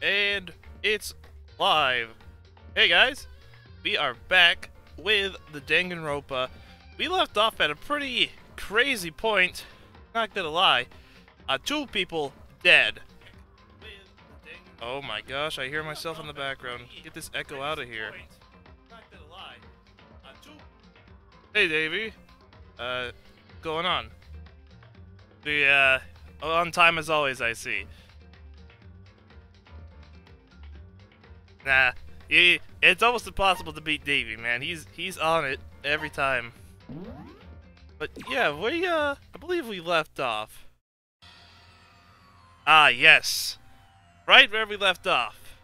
And it's live. Hey guys, we are back with the Danganronpa. We left off at a pretty crazy point, not gonna lie. Two people dead. Oh my gosh, I hear myself in the background. Get this echo out of here. Hey Davey, going on? The on time as always, I see. Nah, it's almost impossible to beat Davey, man. He's on it every time. But yeah, I believe we left off. Ah, yes. Right where we left off.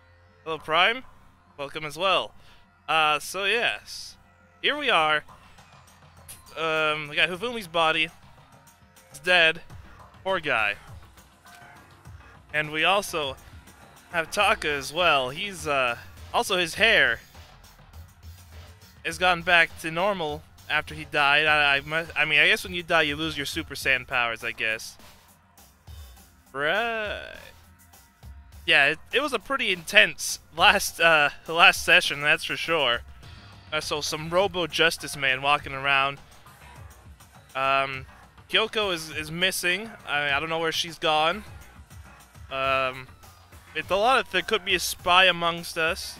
Hello, Prime. Welcome as well. So yes. Here we are. We got Hifumi's body. It's dead. Poor guy. And we also have Taka as well. He's, also his hair has gone back to normal after he died. I mean, I guess when you die, you lose your Super Saiyan powers, I guess. Right. Yeah, it was a pretty intense last session, that's for sure. So some Robo Justice Man walking around. Kyoko is missing. I don't know where she's gone. It's a lot of there could be a spy amongst us.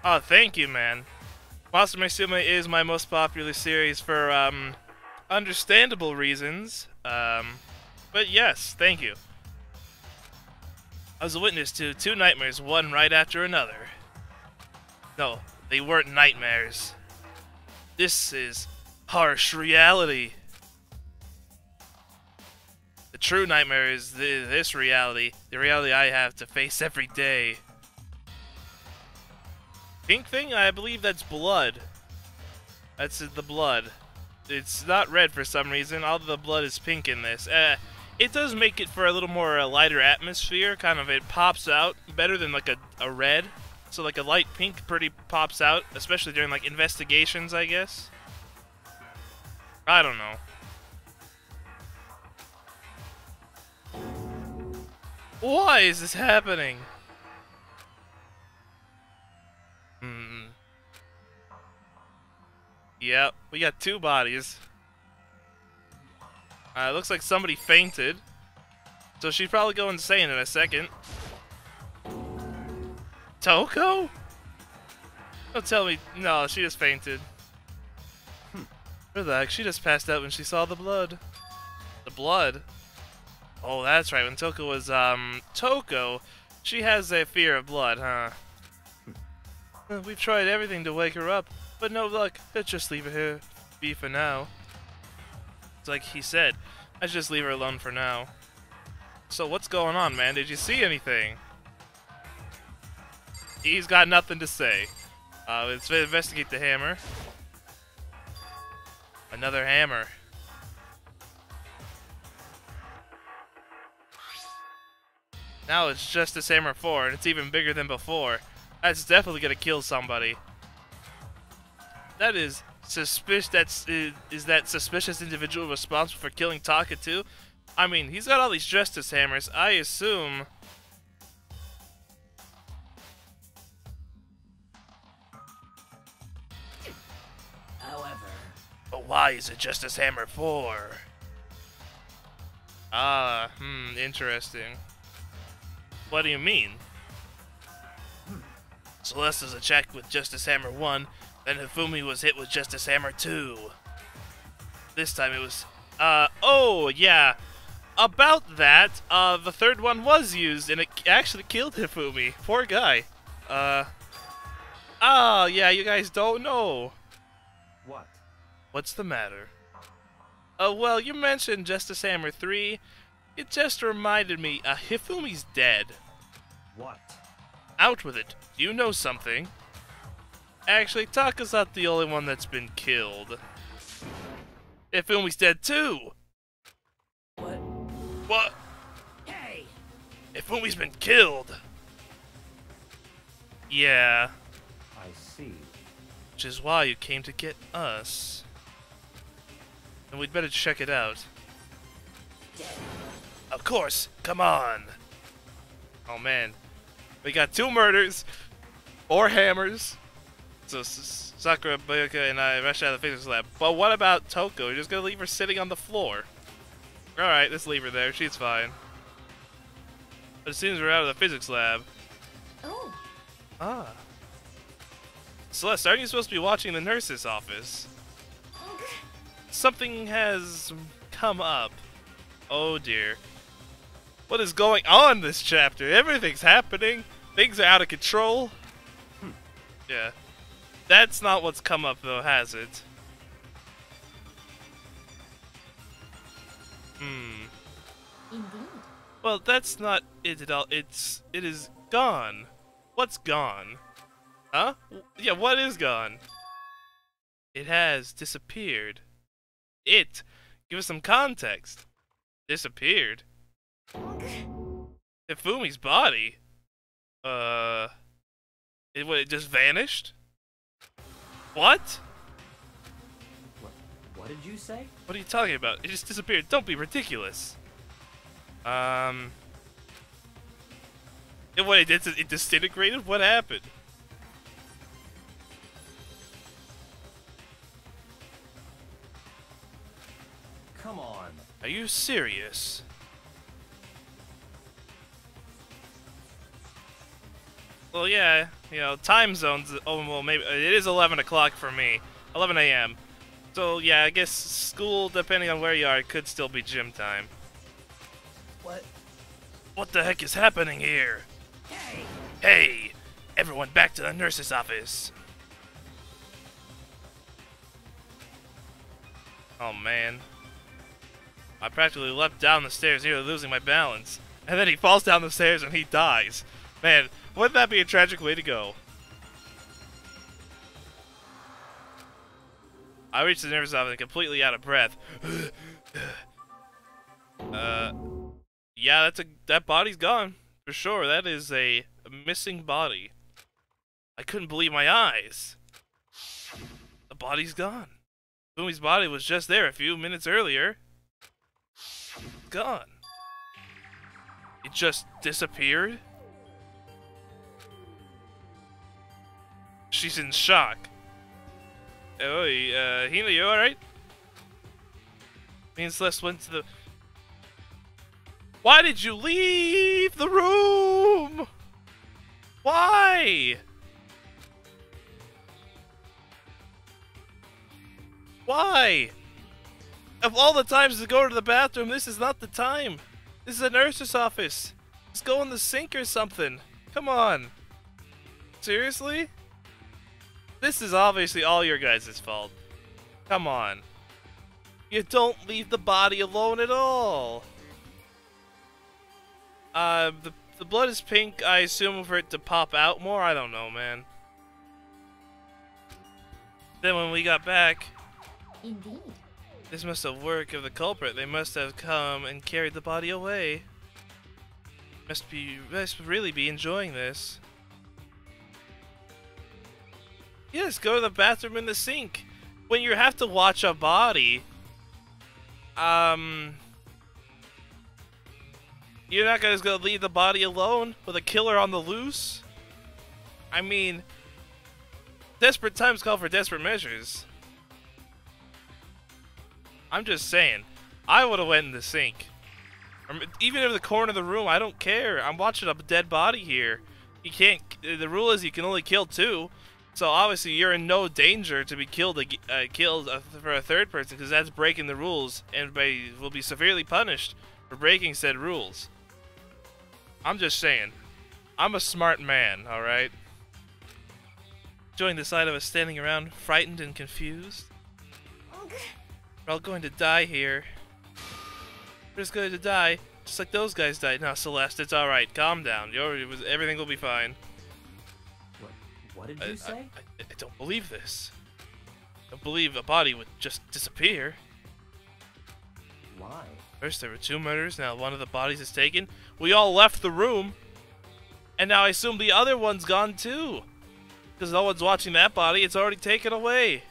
Oh, thank you, man. Monster Sume is my most popular series for understandable reasons. But yes, thank you. I was a witness to two nightmares, one right after another. No, they weren't nightmares. This is harsh reality. The true nightmare is this reality, the reality I have to face every day. Pink thing? I believe that's blood. That's the blood. It's not red for some reason, all the blood is pink in this. It does make it for a little more lighter atmosphere, kind of it pops out better than like a red. So like a light pink pretty pops out, especially during like investigations, I guess. I don't know. Why is this happening? Yep, we got two bodies. It looks like somebody fainted. So she'd probably go insane in a second. Toko? Don't tell me. No, she just fainted. Relax, she just passed out when she saw the blood. The blood? Oh, that's right. When Toko was, Toko, she has a fear of blood, huh? We've tried everything to wake her up, but no luck. Let's just leave her here be for now. It's like he said, let's just leave her alone for now. So what's going on, man? Did you see anything? He's got nothing to say. Let's investigate the hammer. Another hammer. Now it's Justice Hammer 4, and it's even bigger than before. That's definitely gonna kill somebody. That is suspicious. Is that suspicious individual responsible for killing Taka too? I mean, he's got all these Justice Hammers. I assume. However. But why is it Justice Hammer 4? Ah, interesting. What do you mean? Celeste is attacked with Justice Hammer 1, then Hifumi was hit with Justice Hammer 2. This time it was, oh, yeah. About that, the third one was used, and it actually killed Hifumi. Poor guy. Oh, yeah, you guys don't know. What? What's the matter? Well, you mentioned Justice Hammer 3. It just reminded me, Hifumi's dead. What? Out with it. Do you know something? Actually, Taka's not the only one that's been killed. Hifumi's dead too! What? What? Hey! Hifumi's been killed! Yeah. I see. Which is why you came to get us. And we'd better check it out. Dead. Of course! Come on! Oh man. We got 2 murders, 4 hammers. So Sakura, Bayuka, and I rushed out of the physics lab. But what about Toko? You're just gonna leave her sitting on the floor. Alright, let's leave her there. She's fine. But as soon as we're out of the physics lab... Oh. Ah. Celeste, aren't you supposed to be watching the nurse's office? Something has come up. Oh dear. What is going on this chapter? Everything's happening. Things are out of control. Yeah. That's not what's come up though, has it? Indeed. Well, that's not it at all. It is gone. What's gone? Huh? Yeah, what is gone? It has disappeared. It. Give us some context. Disappeared. Hifumi's body. It just vanished? What? What did you say? What are you talking about? It just disappeared. Don't be ridiculous. It disintegrated? What happened? Come on. Are you serious? Well, yeah, you know, time zones. Oh, well, maybe it is 11 o'clock for me. 11 a.m. So, yeah, I guess school, depending on where you are, it could still be gym time. What? What the heck is happening here? Hey! Hey! Everyone back to the nurse's office. Oh, man. I practically leapt down the stairs, nearly losing my balance. And then he falls down the stairs and he dies. Man, wouldn't that be a tragic way to go? I reached the nurse's office completely out of breath. Yeah, that body's gone. For sure, that is a missing body. I couldn't believe my eyes. The body's gone. Fumi's body was just there a few minutes earlier. Gone. It just disappeared? She's in shock. Oh, Hina, you alright? Me and Celeste went to the... Why did you leave the room? Why? Why? Of all the times to go to the bathroom, this is not the time. This is a nurse's office. Let's go in the sink or something. Come on. Seriously? This is obviously all your guys' fault. Come on. You don't leave the body alone at all. The blood is pink. I assume for it to pop out more. I don't know, man. Then when we got back... Indeed. This must have worked of the culprit. They must have come and carried the body away. Must really be enjoying this. Yes, go to the bathroom in the sink. When you have to watch a body, you're not just gonna leave the body alone with a killer on the loose? I mean, desperate times call for desperate measures. I'm just saying, I would have went in the sink. Or even in the corner of the room, I don't care. I'm watching a dead body here. You can't. The rule is you can only kill 2. So obviously you're in no danger to be killed for a third person, because that's breaking the rules and will be severely punished for breaking said rules. I'm just saying, I'm a smart man, all right. Join the side of us standing around, frightened and confused. We're all going to die here. We're just going to die, just like those guys died. Now, Celeste, it's all right. Calm down. Everything will be fine. What did you say? I don't believe this. I don't believe a body would just disappear. Why? First there were 2 murders, now one of the bodies is taken. We all left the room, and now I assume the other one's gone too. Because no one's watching that body, it's already taken away.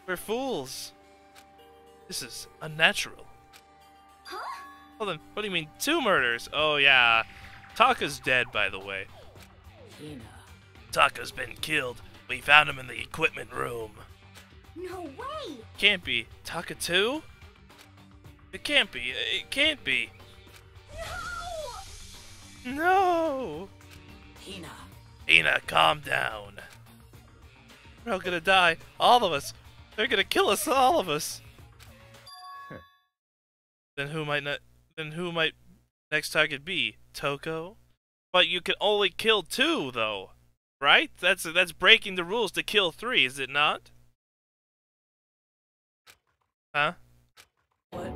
We're fools. This is unnatural. Huh? Well then, what do you mean 2 murders? Oh yeah, Taka's dead, by the way. Hina. Taka's been killed. We found him in the equipment room. No way! Can't be. Taka too? It can't be. It can't be. No! Hina. Hina, calm down. We're all gonna die. All of us. They're gonna kill us, all of us. Then who might not? Then who might next target be? Toko? But you can only kill 2, though, right? That's breaking the rules to kill 3, is it not? Huh? What?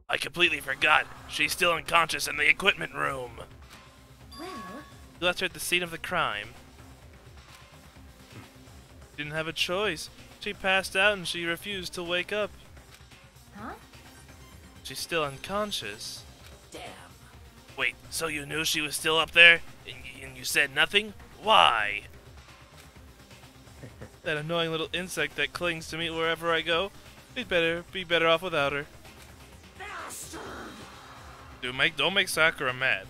I completely forgot. She's still unconscious in the equipment room. Well, You left her at the scene of the crime. Didn't have a choice. She passed out and she refused to wake up. huh? She's still unconscious. Damn. Wait, so you knew she was still up there? And you said nothing? Why? That annoying little insect that clings to me wherever I go. We'd better be better off without her. Bastard! Don't make Sakura mad.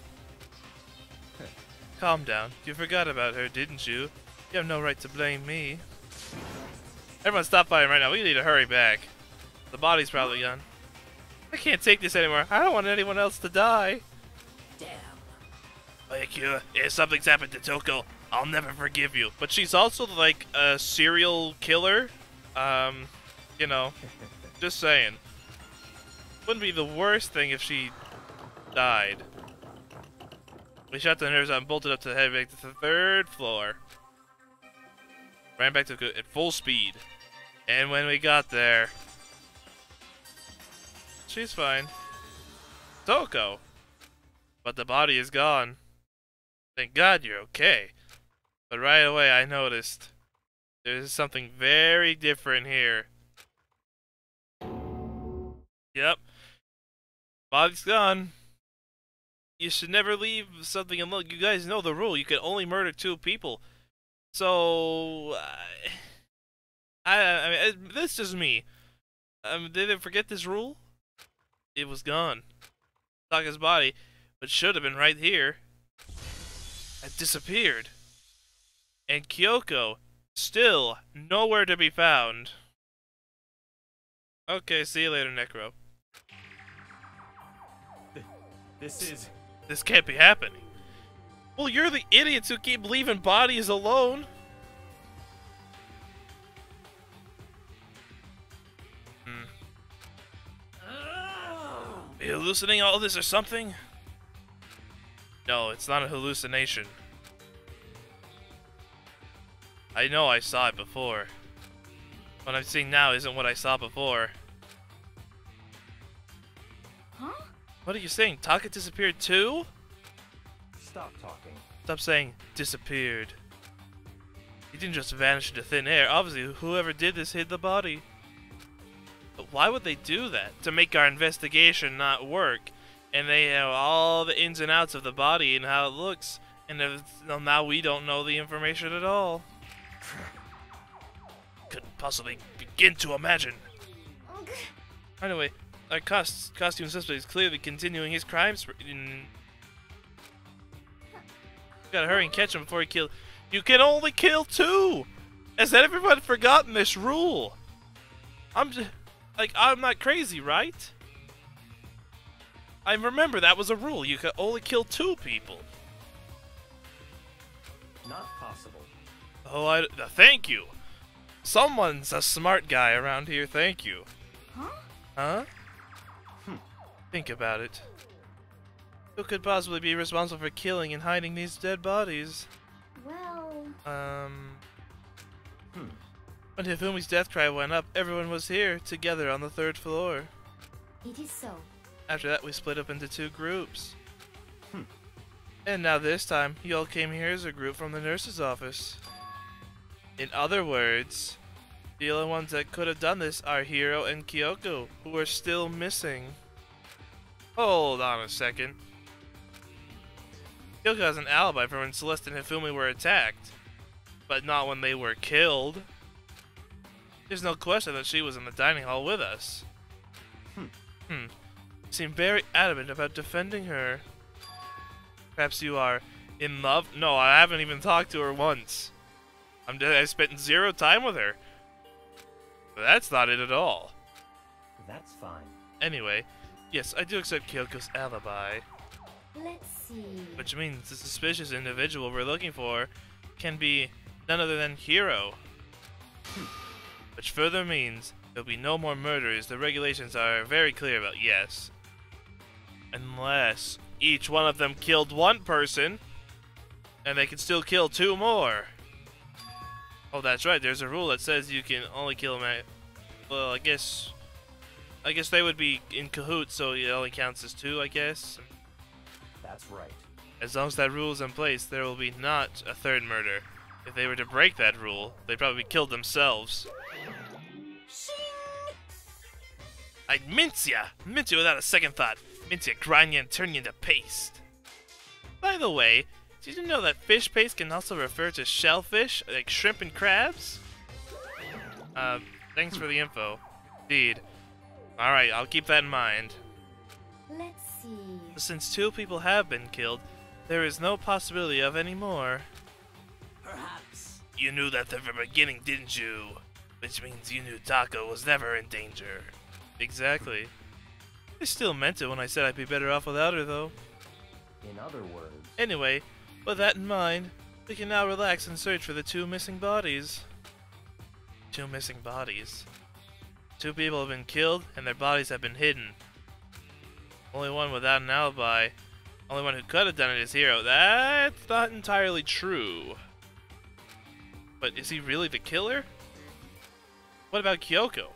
Calm down. You forgot about her, didn't you? You have no right to blame me. Everyone stop fighting right now. We need to hurry back. The body's probably gone. I can't take this anymore. I don't want anyone else to die. Damn. Akira, if something's happened to Toko, I'll never forgive you. But she's also like a serial killer. You know, just saying. Wouldn't be the worst thing if she died. We shot the nerves out and bolted up to head back to the 3rd floor. Ran back to at full speed. And when we got there, she's fine. Toko. But the body is gone. Thank God you're okay. But right away I noticed there's something very different here. Yep. Body's gone. You should never leave something alone. You guys know the rule. You can only murder 2 people. So, I mean, this is me. Did they forget this rule? It was gone. Taka's body, which should have been right here, had disappeared. And Kyoko, still nowhere to be found. Okay, see you later, Necro. This can't be happening. Well, you're the idiots who keep leaving bodies alone. Are you hallucinating all this or something? No, it's not a hallucination. I know I saw it before. What I'm seeing now isn't what I saw before. Huh? What are you saying? Taka disappeared too? Stop talking. Stop saying disappeared. He didn't just vanish into thin air. Obviously, whoever did this hid the body. But why would they do that? To make our investigation not work. And they know all the ins and outs of the body and how it looks. And now we don't know the information at all. Couldn't possibly begin to imagine. Anyway, our costume suspect is clearly continuing his crime spree. Gotta hurry and catch him before he kills. You can only kill 2! Has everyone forgotten this rule? I'm not crazy, right? I remember that was a rule. You could only kill 2 people. Not possible. Oh, thank you. Someone's a smart guy around here. Thank you. Huh? Huh? Think about it. Who could possibly be responsible for killing and hiding these dead bodies? Well... When Hifumi's death cry went up, everyone was here, together on the 3rd floor. It is so. After that, we split up into 2 groups. And now this time, you all came here as a group from the nurse's office. In other words, the only ones that could have done this are Hiro and Kyoko, who are still missing. Hold on a second. Kyoko has an alibi for when Celeste and Hifumi were attacked, but not when they were killed. There's no question that she was in the dining hall with us. You seem very adamant about defending her. Perhaps you are In love? No, I haven't even talked to her once. I spent 0 time with her. But that's not it at all. That's fine. Anyway, yes, I do accept Kyoko's alibi. Let's see. Which means the suspicious individual we're looking for can be none other than Hiro. Which further means there'll be no more murders. The regulations are very clear about yes. Unless each one of them killed 1 person, and they can still kill 2 more. Oh, that's right. There's a rule that says you can only kill them at... Well, I guess they would be in cahoots, so it only counts as 2, I guess. That's right. As long as that rule is in place, there will be not a 3rd murder. If they were to break that rule, they'd probably kill themselves. I'd mince ya without a second thought. Mince ya, grind ya, and turn ya into paste. By the way, did you know that fish paste can also refer to shellfish, like shrimp and crabs? Thanks for the info. Indeed. Alright, I'll keep that in mind. Let's see. Since 2 people have been killed, there is no possibility of any more. Perhaps. You knew that from the beginning, didn't you? Which means you knew Taco was never in danger. Exactly. I still meant it when I said I'd be better off without her, though. In other words. Anyway, with that in mind, we can now relax and search for the 2 missing bodies. 2 missing bodies. 2 people have been killed, and their bodies have been hidden. Only one without an alibi. Only one who could have done it is Hiro. That's not entirely true. But is he really the killer? What about Kyoko?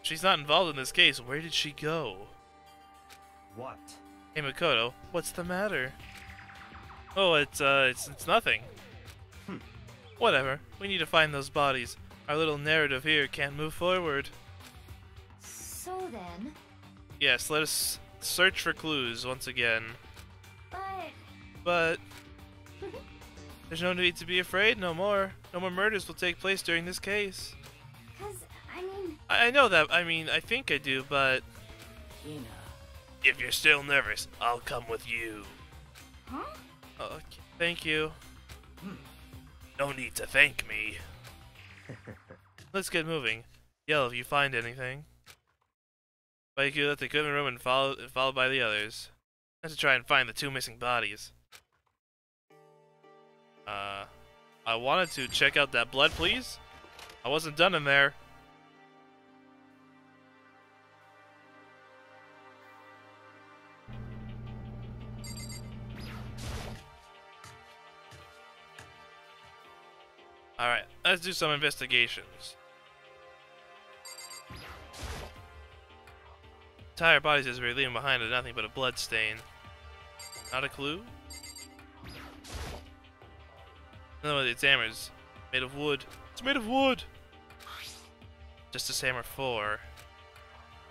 She's not involved in this case. Where did she go? What? Hey Makoto, what's the matter? Oh, it's nothing. Whatever. We need to find those bodies. Our little narrative here can't move forward. So then... Yes, let us search for clues once again. But... There's no need to be afraid no more. No more murders will take place during this case. 'Cause, I mean... I know that. I mean, I think I do, but... Hina. If you're still nervous, I'll come with you. Huh? Okay, thank you. No need to thank me. Let's get moving. Yell if you find anything. Baiku left the equipment room and followed by the others. I have to try and find the 2 missing bodies. I wanted to check out that blood, please. I wasn't done in there. Alright, let's do some investigations. Entire bodies as we're leaving behind are nothing but a blood stain. Not a clue? No, it's hammers. Made of wood. It's made of wood! Justice Hammer 4.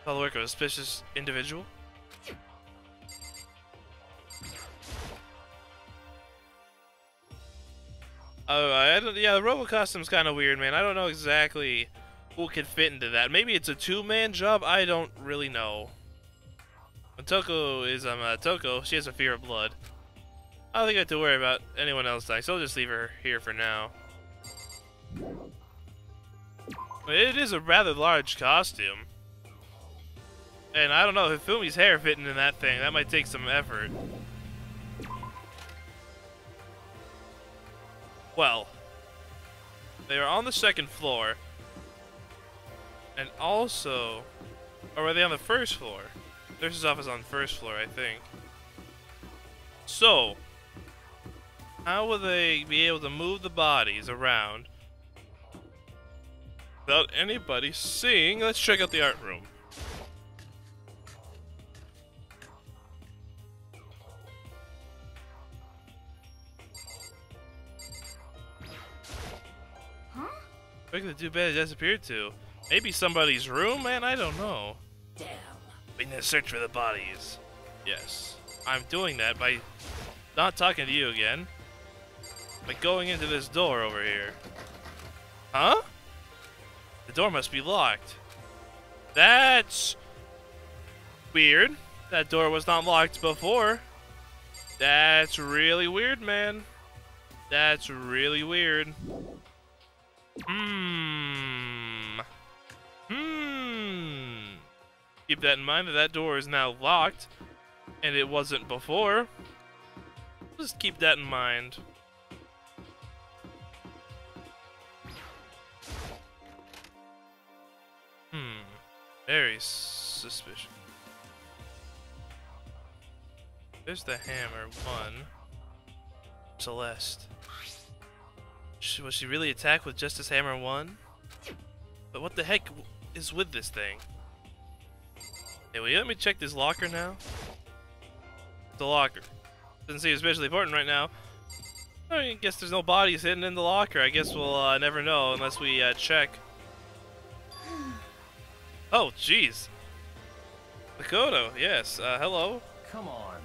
All the work of a suspicious individual? Oh, yeah, the Robo costume's kind of weird, man. I don't know exactly who could fit into that. Maybe it's a 2-man job? I don't really know. Toko is, Toko, she has a fear of blood. I don't think I have to worry about anyone else dying, so I'll just leave her here for now. It is a rather large costume. And I don't know, if Fumi's hair fitting in that thing, that might take some effort. Well, they are on the 2nd floor. And also, or were they on the 1st floor? Nurse's office on the 1st floor, I think. So, how will they be able to move the bodies around without anybody seeing? Let's check out the art room. Huh? Where could the 2 beds disappeared to? Maybe somebody's room, man? I don't know. Damn. We need to search for the bodies. Yes. I'm doing that by not talking to you again. By going into this door over here. Huh? The door must be locked. That's weird. That door was not locked before. That's really weird, man. That's really weird. Keep that in mind that door is now locked, and it wasn't before. Just keep that in mind. Very suspicious. There's the hammer, 1. Celeste. Was she really attacked with just this hammer 1? But what the heck is with this thing? Hey, will you let me check this locker now? The locker. Doesn't seem especially important right now. I guess there's no bodies hidden in the locker. I guess we'll never know unless we check. Oh, jeez. Makoto, yes. Hello. Come on.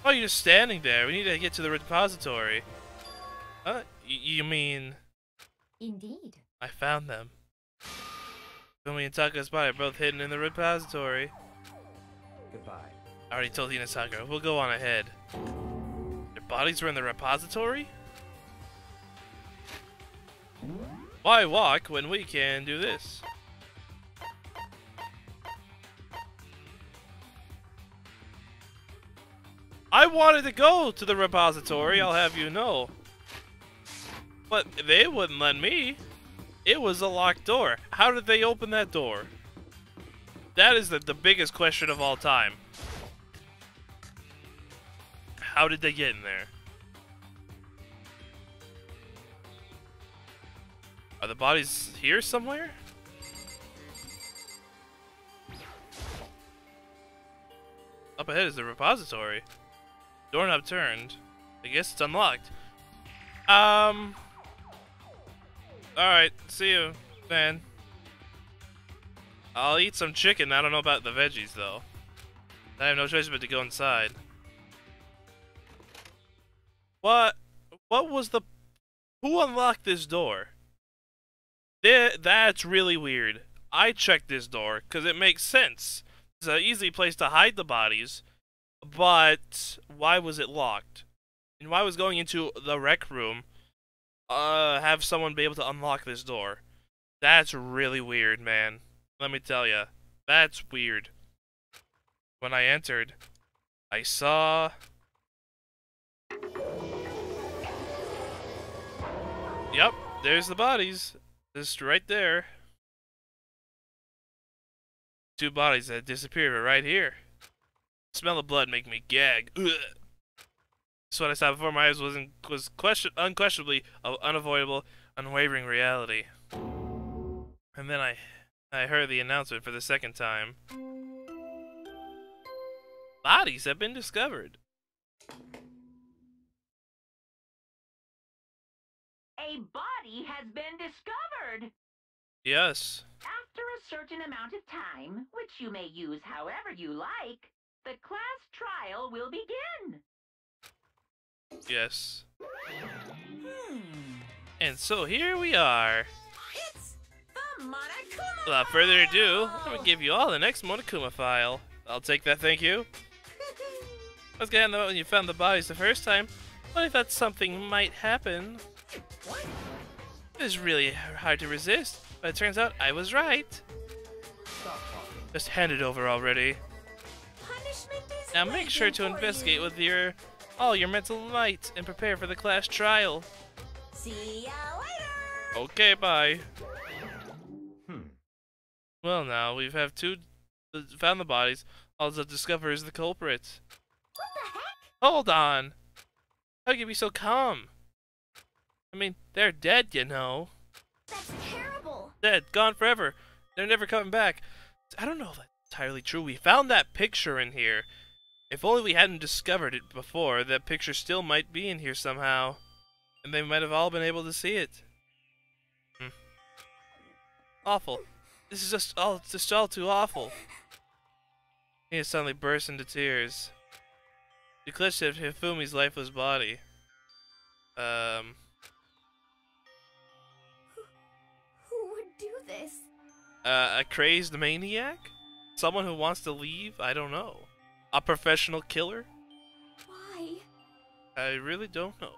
Oh, you're just standing there. We need to get to the repository. You mean... Indeed. I found them. Fumi and Taka's body are both hidden in the repository. Goodbye. I already told Hinataka. We'll go on ahead. Their bodies were in the repository? Why walk when we can do this? I wanted to go to the repository, I'll have you know. But they wouldn't let me. It was a locked door. How did they open that door? That is the biggest question of all time. How did they get in there? Are the bodies here somewhere? Up ahead is the repository. Doorknob turned. I guess it's unlocked. Alright, see you, man. I'll eat some chicken. I don't know about the veggies, though. I have no choice but to go inside. What was the... Who unlocked this door? That's really weird. I checked this door, because it makes sense. It's an easy place to hide the bodies. But why was it locked? And why was going into the rec room have someone be able to unlock this door? That's really weird, man. Let me tell you. That's weird. When I entered, I saw... Yep, there's the bodies. Just right there. 2 bodies that disappeared right here. Smell of blood make me gag. Ugh. That's what I saw before my eyes was unquestionably unavoidable, unwavering reality. And then I heard the announcement for the second time. Bodies have been discovered. A body has been discovered. Yes. After a certain amount of time, which you may use however you like, the class trial will begin. Yes. And so here we are. It's the Monokuma Without further ado, file. I'm gonna give you all the next Monokuma file. I'll take that, thank you. I was gonna know when you found the bodies the first time, but I thought something might happen. What? It was really hard to resist, but it turns out I was right. Stop talking. Just hand it over already. Punishment is Now make sure to waiting for investigate you. with all your mental might and prepare for the class trial. See ya later. Okay, bye. Hmm. Well, now we've found the bodies. All that discover is the culprit. What the heck? Hold on. How can you be so calm? I mean, they're dead, you know. That's terrible. Dead, gone forever. They're never coming back. I don't know if that's entirely true. We found that picture in here. If only we hadn't discovered it before, that picture still might be in here somehow. And they might have all been able to see it. Awful. This is just all too awful. He suddenly burst into tears. He clutched at Hifumi's lifeless body. Who would do this? A crazed maniac? Someone who wants to leave? I don't know. A professional killer? Why? I really don't know.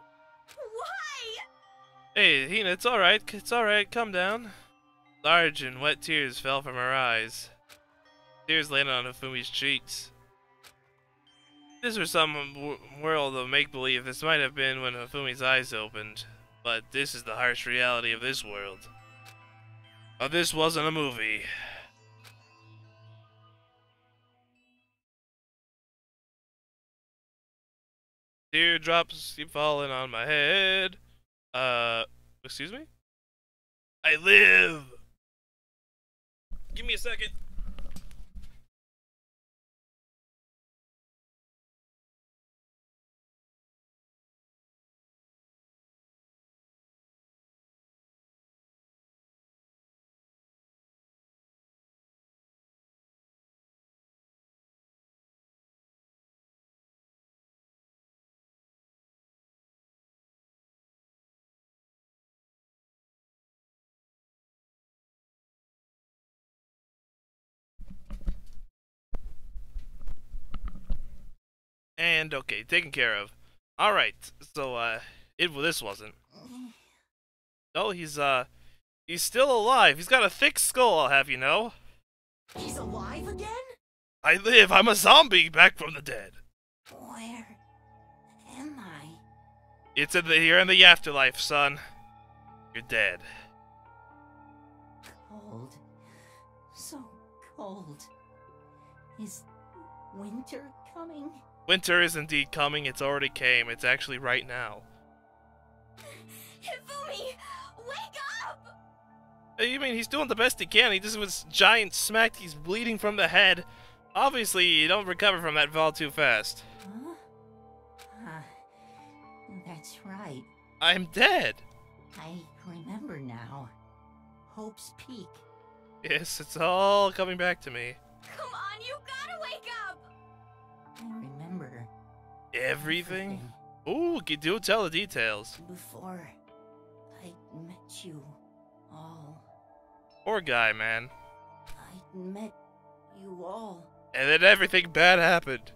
Why? Hey, Hina, it's alright. It's alright. Calm down. Large and wet tears fell from her eyes. Tears landed on Hifumi's cheeks. If this were some world of make-believe, this might have been when Hifumi's eyes opened. But this is the harsh reality of this world. Oh, this wasn't a movie. Teardrops keep falling on my head. Excuse me? I live! Give me a second. And okay, taken care of. Alright, so this wasn't. No, he's still alive. He's got a thick skull, I'll have you know. He's alive again? I live, I'm a zombie back from the dead. Where am I? You're in the afterlife, son. You're dead. Cold. So cold. Is winter coming? Winter is indeed coming, it's already came. It's actually right now. Hifumi, wake up! You mean he's doing the best he can? He just was giant smacked, he's bleeding from the head. Obviously, you don't recover from that fall too fast. Huh? That's right. I'm dead. I remember now. Hope's Peak. Yes, it's all coming back to me. Come on, you gotta wake up! I remember Everything? Ooh, do tell the details. before I met you all. Poor guy, man. I met you all. And then everything bad happened.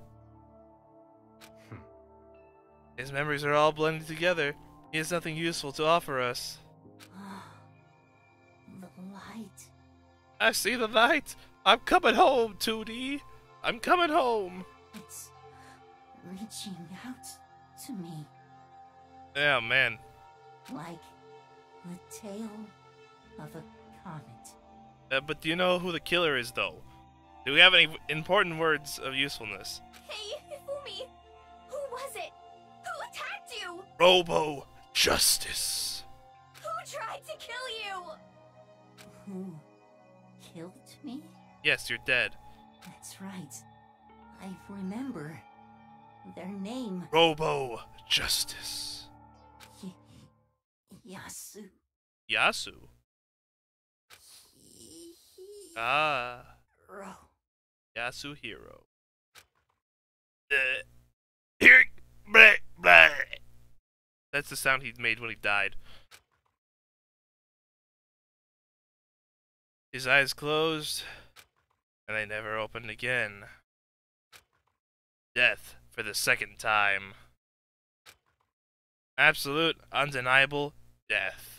His memories are all blended together. He has nothing useful to offer us. The light. I see the light. I'm coming home, 2D. I'm coming home. It's reaching out to me. Yeah, man. Like the tail of a comet. But do you know who the killer is, though? Do we have any important words of usefulness? Hey, Hifumi! Who was it? Who attacked you? Robo Justice. Who tried to kill you? Who killed me? Yes, you're dead. That's right. I remember their name. Robo Justice. Yasu. Yasu. Ah, Hiro. Yasuhiro. Here, blah, blah. That's the sound he made when he died. His eyes closed, and they never opened again. Death for the second time. Absolute, undeniable death.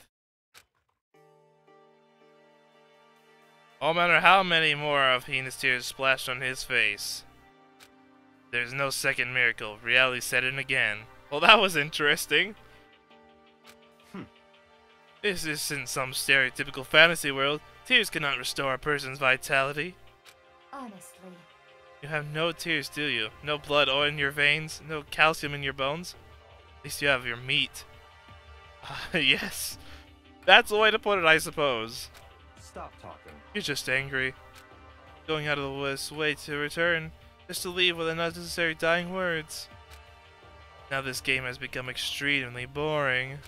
No matter how many more of Hina's tears splashed on his face, there's no second miracle. Reality set in again. Well, that was interesting. This isn't some stereotypical fantasy world. Tears cannot restore a person's vitality. Honestly. You have no tears, do you? No blood oil in your veins? No calcium in your bones? At least you have your meat. Yes. That's the way to put it, I suppose. Stop talking. You're just angry. Going out of the way to return, just to leave with unnecessary dying words. Now this game has become extremely boring.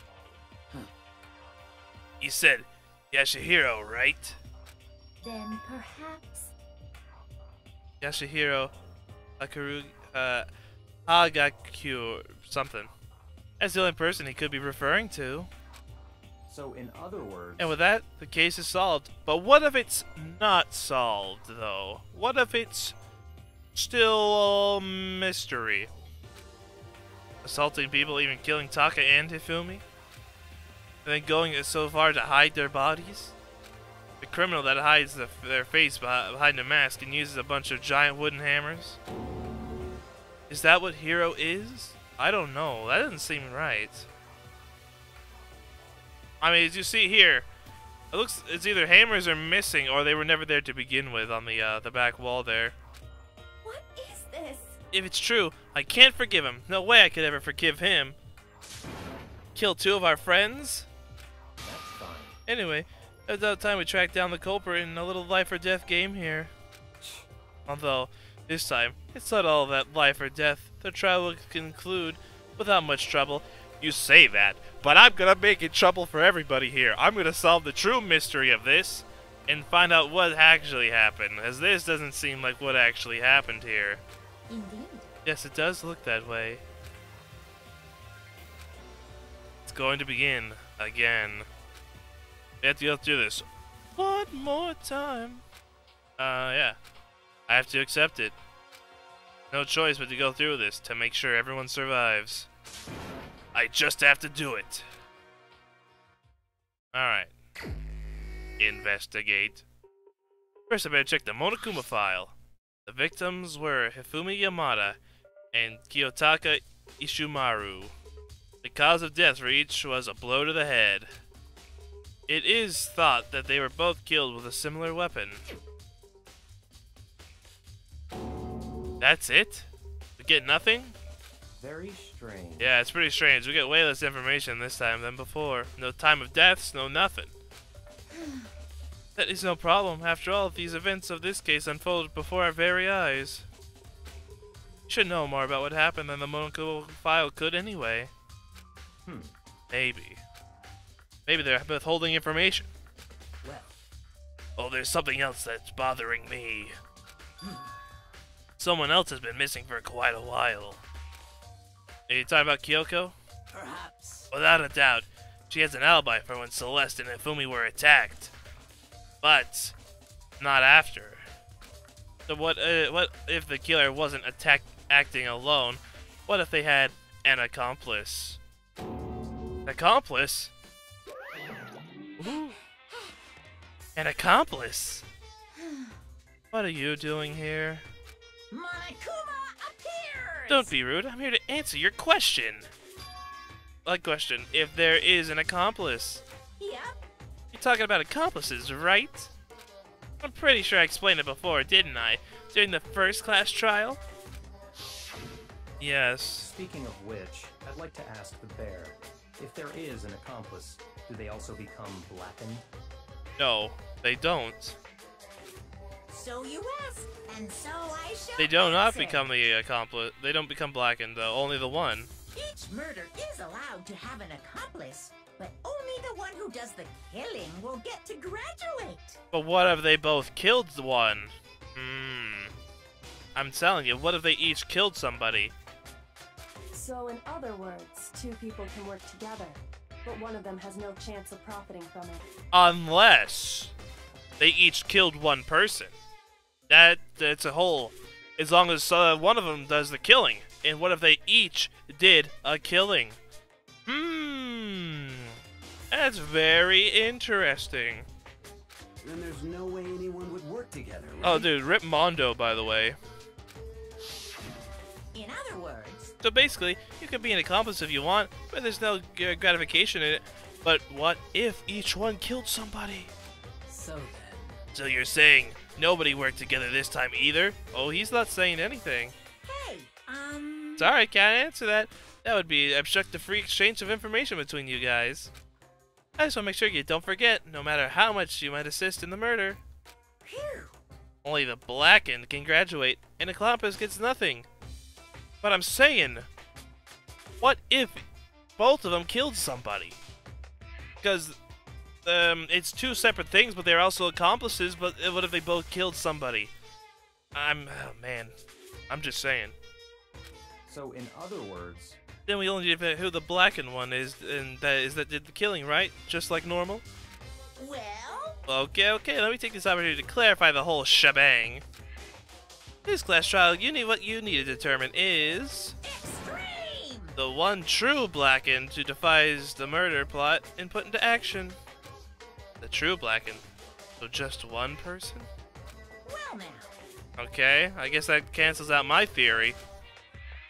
You said Yasuhiro, right? Then perhaps... Yasuhiro Hagakyu or something. That's the only person he could be referring to. So, in other words... And with that, the case is solved. But what if it's not solved, though? What if it's still a mystery? assaulting people, even killing Taka and Hifumi, and then going so far to hide their bodies. The criminal that hides their face behind a mask and uses a bunch of giant wooden hammers. Is that what Hero is? I don't know. That doesn't seem right. I mean, as you see here, it's either hammers are missing or they were never there to begin with on the back wall there. What is this? If it's true, I can't forgive him. No way I could ever forgive him. Kill 2 of our friends? That's fine. Anyway, it's about time we track down the culprit in a little life or death game here. Although, this time, it's not all that life or death. The trial will conclude without much trouble. You say that, but I'm gonna make it trouble for everybody here. I'm gonna solve the true mystery of this and find out what actually happened, as this doesn't seem like what actually happened here. Indeed. Yes, it does look that way. It's going to begin again. We have to go through this one more time. Yeah. I have to accept it. No choice but to go through this to make sure everyone survives. I just have to do it. Alright. Investigate. First I better check the Monokuma file. The victims were Hifumi Yamada and Kiyotaka Ishimaru. The cause of death for each was a blow to the head. It is thought that they were both killed with a similar weapon. That's it? We get nothing? Very strange. Yeah, it's pretty strange. We get way less information this time than before. No time of deaths, no nothing. That is no problem. After all, these events of this case unfolded before our very eyes. You should know more about what happened than the Monokuma file could anyway. Maybe. Maybe they're withholding information. Well. Oh, there's something else that's bothering me. Someone else has been missing for quite a while. Are you talking about Kyoko? Perhaps. Without a doubt, she has an alibi for when Celeste and Hifumi were attacked. But not after. So what if the killer wasn't acting alone? What if they had an accomplice? An accomplice? Ooh. An accomplice? What are you doing here? Monokuma appears! Don't be rude. I'm here to answer your question. Like question, if there is an accomplice. Yep. You're talking about accomplices, right? I'm pretty sure I explained it before, didn't I? During the first class trial? Yes. Speaking of which, I'd like to ask the bear, if there is an accomplice, do they also become blackened? No, they don't. So you asked, and so I shall They do not answer. become the accomplice. They don't become blackened, though. Only the one. Each murder is allowed to have an accomplice, but only the one who does the killing will get to graduate. But what if they both killed one? I'm telling you, what if they each killed somebody? So in other words, 2 people can work together, but one of them has no chance of profiting from it. Unless they each killed one person. That's a whole. As long as one of them does the killing. And what if they each did a killing? That's very interesting. Then there's no way anyone would work together, right? Oh, dude, Rip Mondo, by the way. In other words, So basically, you can be an accomplice if you want, but there's no gratification in it. But what if each one killed somebody? so then. So you're saying nobody worked together this time either? Oh, he's not saying anything. Hey, Sorry, can't answer that. That would be obstructive free exchange of information between you guys. I just want to make sure you don't forget, no matter how much you might assist in the murder. Phew. Only the blackened can graduate, and accomplice gets nothing. But I'm saying, what if both of them killed somebody? Because it's 2 separate things, but they're also accomplices, but what if they both killed somebody? Oh man, I'm just saying. So in other words, Then we only need to figure out who the blackened one is, and that did the killing, right? Just like normal? Well, Okay, let me take this opportunity to clarify the whole shebang. This class trial, what you need to determine is... extreme! The one true Blackened who defies the murder plot and put into action. The true Blackened. So just one person? Well now. Okay, I guess that cancels out my theory.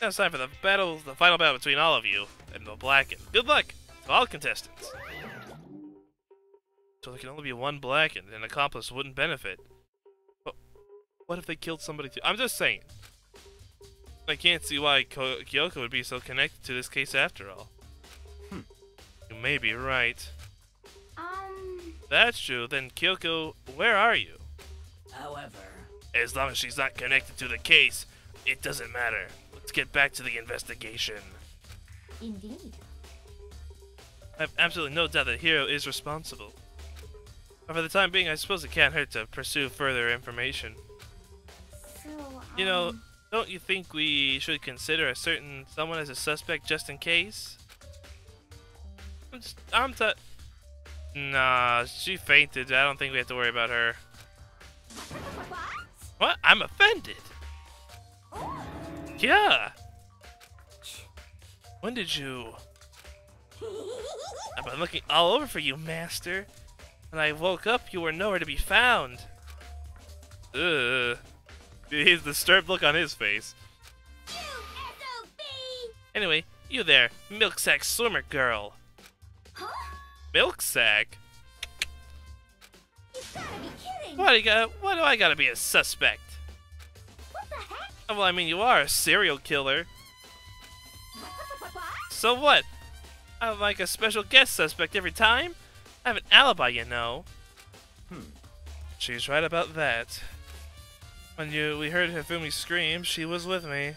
Now it's time for the final battle between all of you and the Blackened. Good luck to all contestants. So there can only be one Blackened, and an accomplice wouldn't benefit. But what if they killed somebody too? I'm just saying. I can't see why Kyoko would be so connected to this case after all. You may be right. That's true, then Kyoko, where are you? However, As long as she's not connected to the case, it doesn't matter. Let's get back to the investigation. Indeed. I have absolutely no doubt that Hiro is responsible. But for the time being, I suppose it can't hurt to pursue further information. So, You know, don't you think we should consider a certain someone as a suspect just in case? Nah, she fainted. I don't think we have to worry about her. What? I'm offended. Yeah. When did you? I've been looking all over for you, Master. When I woke up, you were nowhere to be found. Ugh. He's the disturbed look on his face. Anyway, you there, milk sack swimmer girl. Huh? Milk sack? You gotta be kidding! Why do I gotta be a suspect? What the heck? Well, I mean, you are a serial killer. What? So what? I'm like a special guest suspect every time? I have an alibi, you know. She's right about that. When we heard Hifumi scream, she was with me.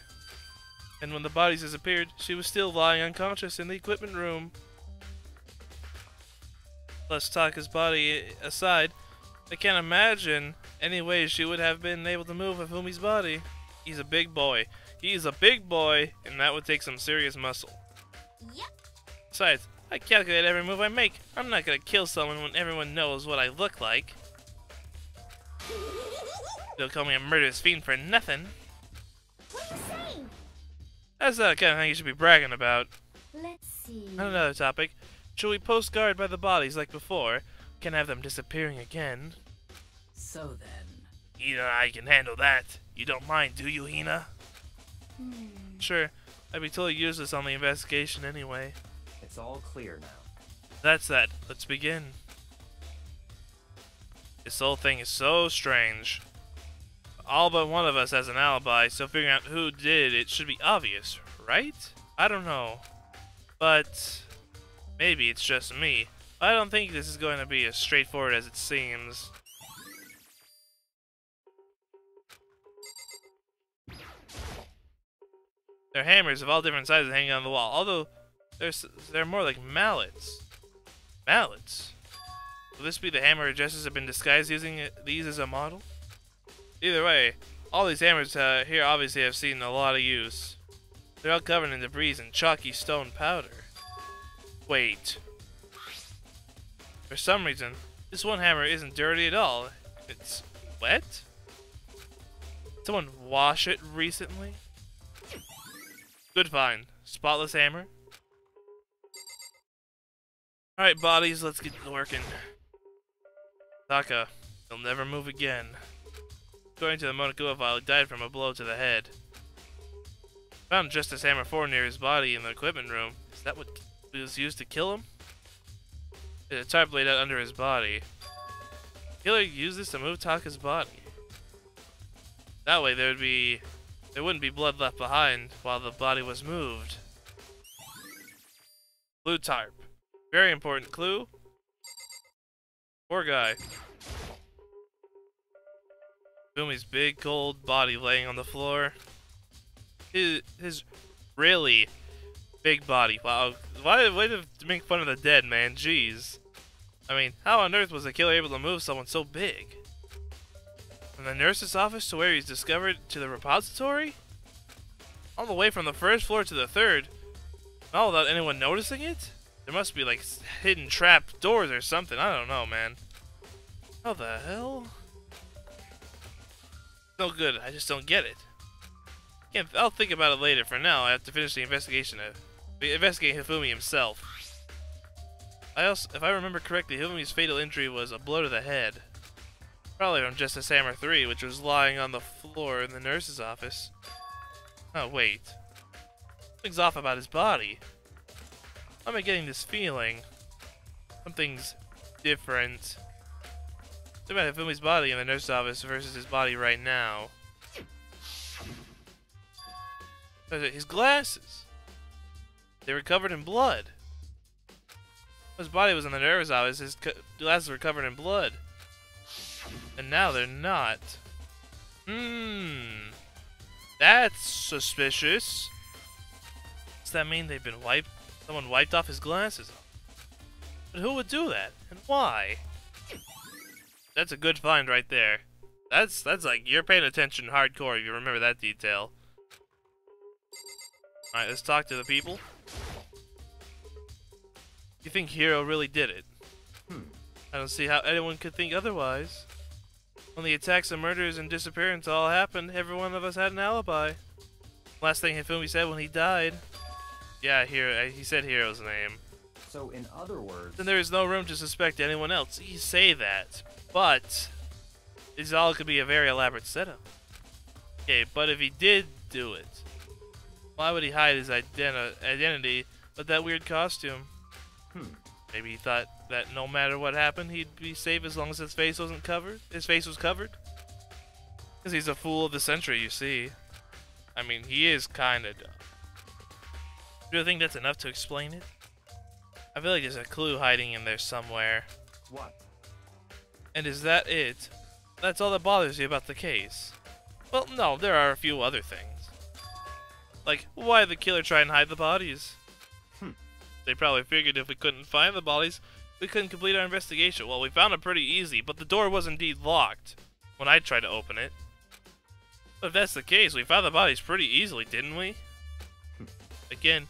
And when the bodies disappeared, she was still lying unconscious in the equipment room. Let's talk his body aside. I can't imagine any way she would have been able to move Hifumi's body. He's a big boy. He's a big boy, and that would take some serious muscle. Yep. Besides, I calculate every move I make. I'm not gonna kill someone when everyone knows what I look like. They'll call me a murderous fiend for nothing. What are you saying? That's not the kind of thing you should be bragging about. Let's see. On another topic, should we post guard by the bodies like before? Can't have them disappearing again. so then. Hina and I can handle that. You don't mind, do you, Hina? Sure. I'd be totally useless on the investigation anyway. It's all clear now. That's that. Let's begin. This whole thing is so strange. All but one of us has an alibi, so figuring out who did it should be obvious, right? I don't know. But maybe it's just me. I don't think this is going to be as straightforward as it seems. There are hammers of all different sizes hanging on the wall, although they're more like mallets. Mallets? Will this be the hammer adjusters have been disguised using these as a model? Either way, all these hammers here obviously have seen a lot of use. They're all covered in debris and chalky stone powder. Wait. For some reason, this one hammer isn't dirty at all. It's wet? Did someone wash it recently? Good find. Spotless hammer. Alright, bodies, let's get working. Taka, he'll never move again. According to the Monokuma file, he died from a blow to the head. Found Justice Hammer 4 near his body in the equipment room. Is that what was used to kill him? There's a tarp laid out under his body. Killer used this to move Taka's body. That way there wouldn't be blood left behind while the body was moved. Blue tarp. Very important clue. Poor guy. Fumi's big cold body laying on the floor. His really big body. Wow. Why to make fun of the dead, man? Jeez. I mean, how on earth was the killer able to move someone so big? From the nurse's office to where he's discovered to the repository? All the way from the first floor to the third. All without anyone noticing it? There must be like hidden trap doors or something. I don't know, man. How the hell? No good. I just don't get it. I'll think about it later. For now, I have to finish the investigation Investigate Hifumi himself. If I remember correctly, Hifumi's fatal injury was a blow to the head. Probably from Justice Hammer 3, which was lying on the floor in the nurse's office. Oh, wait. Something's off about his body. Why am I getting this feeling? Something's different. Think about Hifumi's body in the nurse's office versus his body right now. His glasses. They were covered in blood. His body was in the nurse's office, his glasses were covered in blood. And now they're not. That's suspicious. Does that mean they've been wiped? Someone wiped off his glasses? But who would do that? And why? That's a good find right there. That's like, you're paying attention hardcore if you remember that detail. Alright, let's talk to the people. You think Hiro really did it? I don't see how anyone could think otherwise. When the attacks and murders and disappearance all happened, every one of us had an alibi. Last thing Hifumi said when he died. Yeah, he said Hiro's name. So, in other words... Then there is no room to suspect anyone else. You say that, but... this all could be a very elaborate setup. Okay, but if he did do it, why would he hide his identity with that weird costume? Maybe he thought that no matter what happened, he'd be safe as long as his face wasn't covered. His face was covered. Because he's a fool of the century, you see. I mean, he is kind of dumb. Do you think that's enough to explain it? I feel like there's a clue hiding in there somewhere. What? And is that it? That's all that bothers you about the case? Well, no, there are a few other things. Like, why did the killer try and hide the bodies? They probably figured if we couldn't find the bodies, we couldn't complete our investigation. Well, we found it pretty easy, but the door was indeed locked when I tried to open it. But if that's the case, we found the bodies pretty easily, didn't we? Again,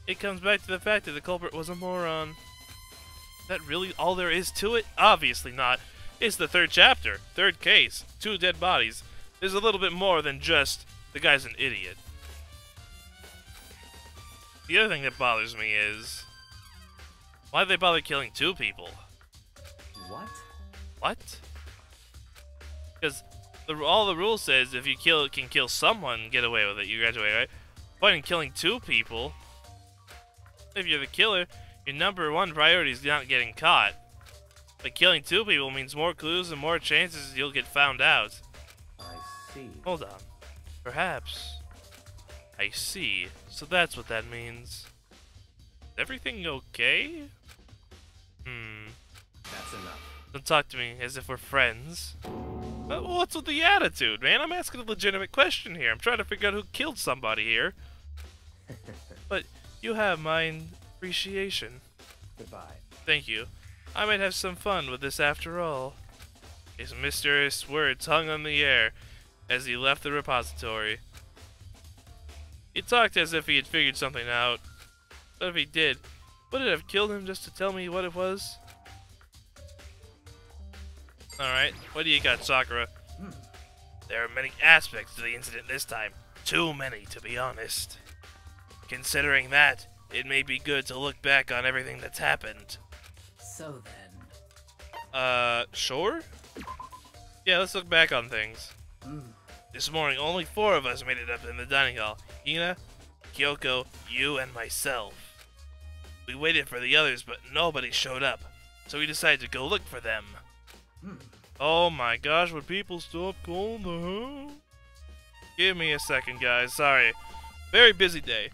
it comes back to the fact that the culprit was a moron. Is that really all there is to it? Obviously not. It's the third chapter, third case, 2 dead bodies. There's a little bit more than just the guy's an idiot. The other thing that bothers me is, why did they bother killing 2 people? What? What? Because all the rule says if you can kill someone, get away with it, you graduate, right? But in killing 2 people, if you're the killer, your number 1 priority is not getting caught. But killing 2 people means more clues and more chances you'll get found out. I see. Hold on. Perhaps. I see. So that's what that means. Is everything okay? That's enough. Don't talk to me as if we're friends. What's with the attitude, man? I'm asking a legitimate question here. I'm trying to figure out who killed somebody here. But you have my appreciation. Goodbye. Thank you. I might have some fun with this after all. His mysterious words hung on the air as he left the repository. He talked as if he had figured something out. But if he did, would it have killed him just to tell me what it was? Alright, what do you got, Sakura? There are many aspects to the incident this time. Too many, to be honest. Considering that, it may be good to look back on everything that's happened. So then... Sure? Yeah, let's look back on things. This morning, only 4 of us made it up in the dining hall. Hina, Kyoko, you, and myself. We waited for the others, but nobody showed up. So we decided to go look for them. Oh my gosh, would people stop calling the house? Give me a second, guys. Sorry. Very busy day.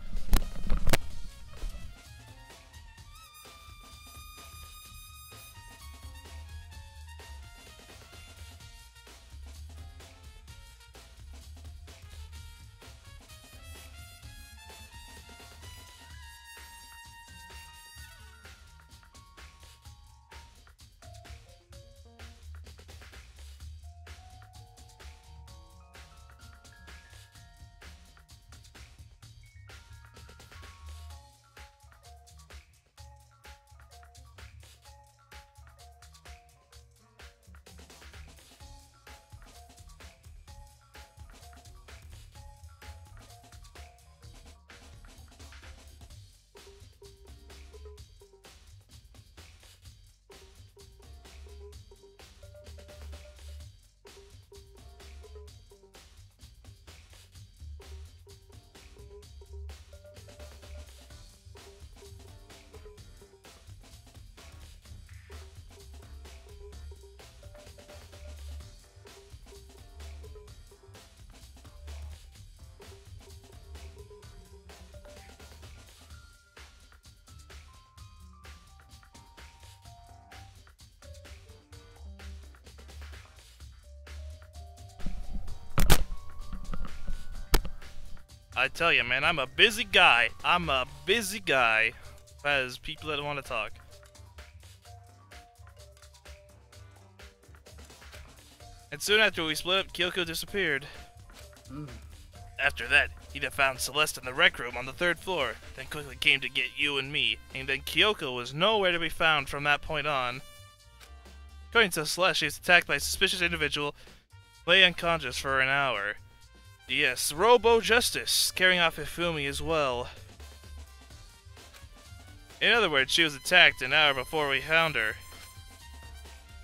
I tell you, man, I'm a busy guy. I'm a busy guy. As people that want to talk. And soon after we split up, Kyoko disappeared. After that, he'd have found Celeste in the rec room on the 3rd floor, then quickly came to get you and me, and then Kyoko was nowhere to be found from that point on. According to Celeste, she was attacked by a suspicious individual, lay unconscious for an hour. Yes, Robo Justice, carrying off Hifumi as well. In other words, she was attacked an hour before we found her.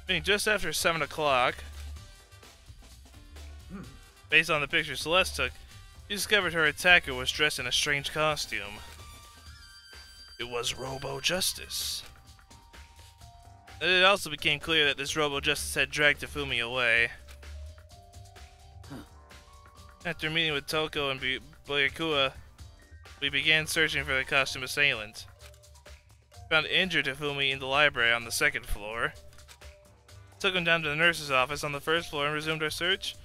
Being just after 7 o'clock, based on the picture Celeste took, she discovered her attacker was dressed in a strange costume. It was Robo Justice. It also became clear that this Robo Justice had dragged Hifumi away. After meeting with Toko and Byakuya, we began searching for the costume assailant. We found injured Hifumi in the library on the 2nd floor. Took him down to the nurse's office on the 1st floor and resumed our search.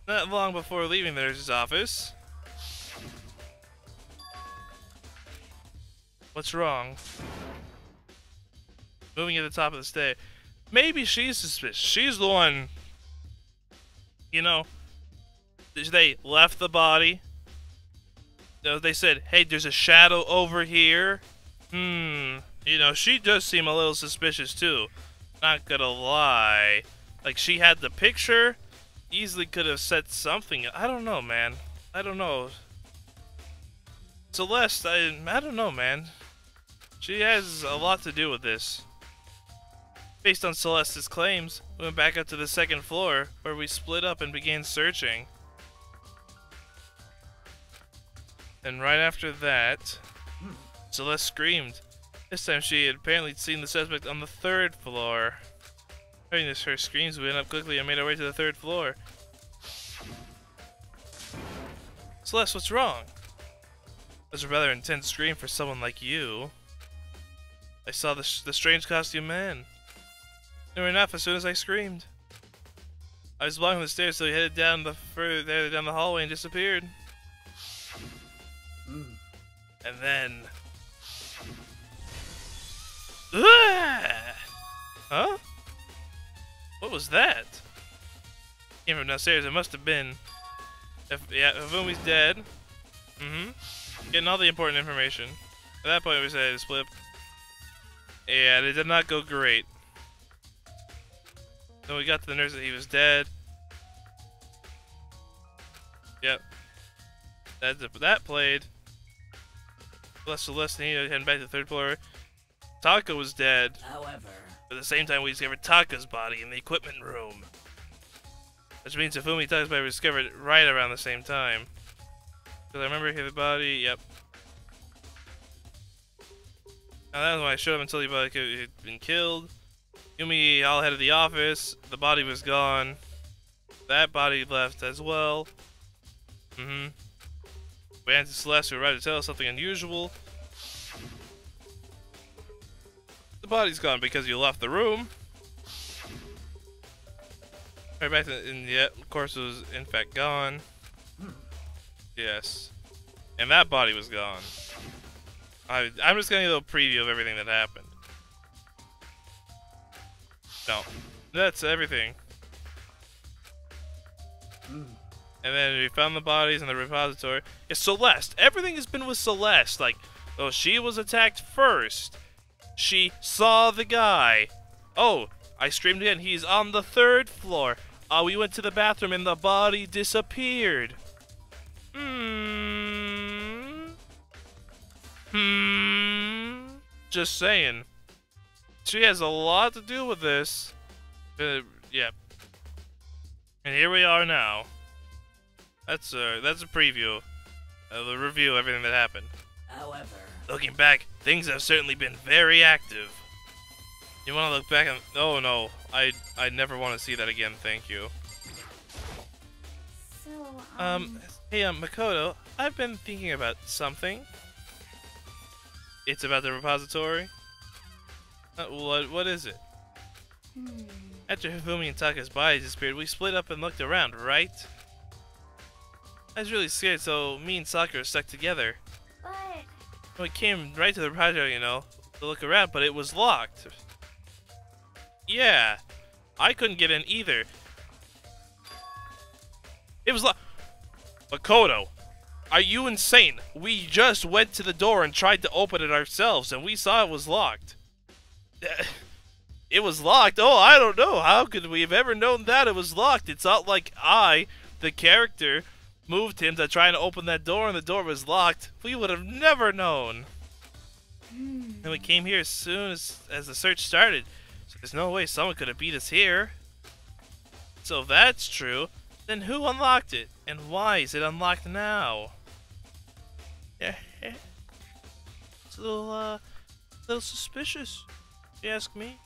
Not long before leaving the nurse's office. What's wrong? Moving at the top of the stairs. Maybe she's suspicious. She's the one. You know, they left the body. They said, hey, there's a shadow over here. You know, she does seem a little suspicious too. Not gonna lie. Like, she had the picture. Easily could have said something. I don't know, man. I don't know. Celeste, I don't know, man. She has a lot to do with this. Based on Celeste's claims, we went back up to the 2nd floor, where we split up and began searching. And right after that, Celeste screamed. This time she had apparently seen the suspect on the 3rd floor. Hearing her screams, we went up quickly and made our way to the 3rd floor. Celeste, what's wrong? That's a rather intense scream for someone like you. I saw the strange costume man. Sure enough, as soon as I screamed. I was blocking the stairs, so he headed down down the hallway and disappeared. And then... Huh? What was that? Came from downstairs. It must have been... Yeah, Hifumi's dead. Getting all the important information. At that point, we decided to split up. Yeah, it did not go great. Then we got to the nurse that he was dead. Yep. That played. Celeste and he heading back to the 3rd floor. Taka was dead. However, At the same time, we discovered Taka's body in the equipment room. Which means Hifumi Taka's body was discovered right around the same time. Because I remember the body, yep. Now that was when I showed up until the body had been killed. Yumi all headed to the office. The body was gone. That body left as well. We ran to Celeste, who arrived to tell us something unusual. The body's gone because you left the room. Right back to, and yet, of course, it was in fact gone. Yes. And that body was gone. I'm just getting a little preview of everything that happened. No. That's everything. And then we found the bodies in the repository. It's Celeste. Everything has been with Celeste. Like, oh, she was attacked first. She saw the guy. Oh, I streamed in. He's on the 3rd floor. We went to the bathroom and the body disappeared. Just saying. She has a lot to do with this. Yeah. And here we are now. That's a preview of the review of everything that happened. however, Looking back, things have certainly been very active. You want to look back and... Oh no, I never want to see that again, thank you. So, Hey, Makoto, I've been thinking about something. It's about the repository. What is it? After Hifumi and Taka's bodies disappeared, we split up and looked around, right? I was really scared, so me and Sakura stuck together. But We came right to the project, you know, to look around, but it was locked. Yeah, I couldn't get in either. It was locked. Makoto, are you insane? We just went to the door and tried to open it ourselves, and we saw it was locked. It was locked? Oh, I don't know. How could we have ever known that it was locked? It's not like I, the character, moved him to try and open that door and the door was locked. We would have never known. And we came here as soon as the search started. So there's no way someone could have beat us here. So if that's true, then who unlocked it? And why is it unlocked now? It's a little suspicious, if you ask me.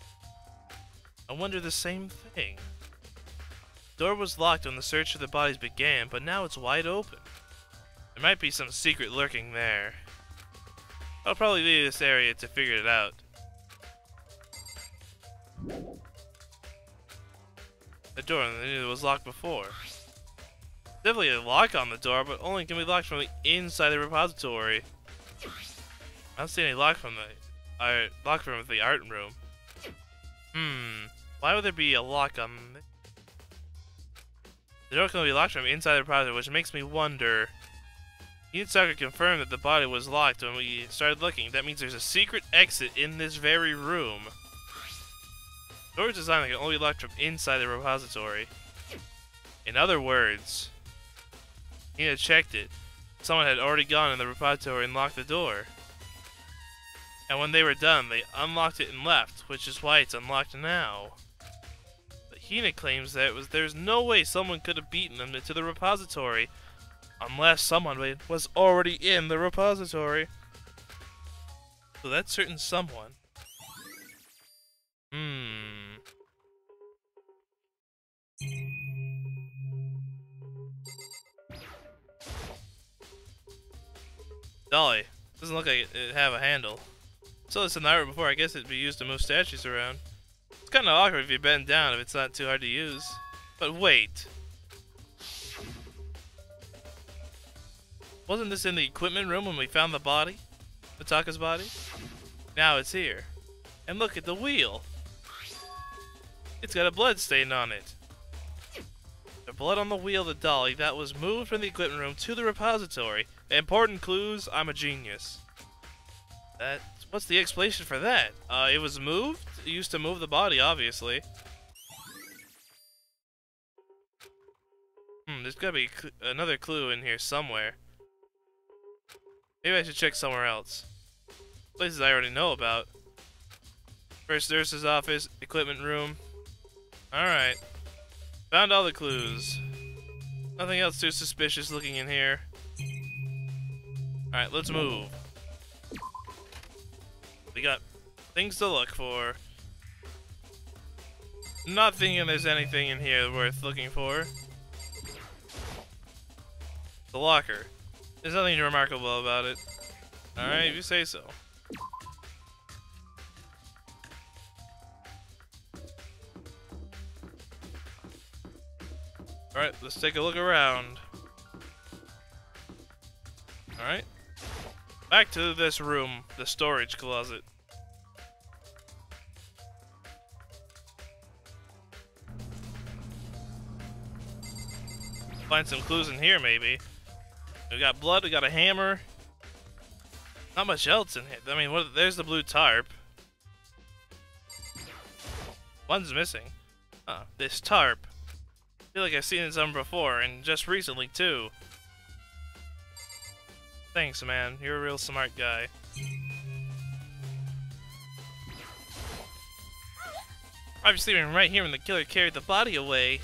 I wonder the same thing. The door was locked when the search for the bodies began, but now it's wide open. There might be some secret lurking there. I'll probably leave this area to figure it out. The door was locked before. Definitely a lock on the door, but only can be locked from the inside the repository. I don't see any lock from the art room. Why would there be a lock on this? The door can be locked from inside the repository, which makes me wonder. You and Sakura confirmed that the body was locked when we started looking. That means there's a secret exit in this very room. The door is designed that can only be locked from inside the repository. In other words, he had checked it. Someone had already gone in the repository and locked the door. And when they were done, they unlocked it and left, which is why it's unlocked now. But Hina claims that there's no way someone could have beaten them into the repository unless someone was already in the repository. So that certain someone. Dolly, doesn't look like it have a handle. Saw this in the art before. I guess it'd be used to move statues around. It's kind of awkward if you bend down if it's not too hard to use. But wait. Wasn't this in the equipment room when we found the body? Mitaka's body? Now it's here. And look at the wheel. It's got a blood stain on it. The blood on the wheel of the dolly that was moved from the equipment room to the repository. Important clues, I'm a genius. What's the explanation for that? It was moved? It used to move the body, obviously. There's gotta be another clue in here somewhere. Maybe I should check somewhere else. Places I already know about. First nurse's office, equipment room. Alright. Found all the clues. Nothing else too suspicious looking in here. Alright, let's move. We got things to look for. Not thinking there's anything in here worth looking for. The locker. There's nothing remarkable about it. Alright, if you say so. Alright, let's take a look around. Alright. Back to this room, the storage closet. Find some clues in here, maybe. We got blood, we got a hammer. Not much else in here. I mean, there's the blue tarp. One's missing. This tarp. I feel like I've seen it somewhere before, and just recently, too. Thanks, man. You're a real smart guy. I was sleeping right here when the killer carried the body away.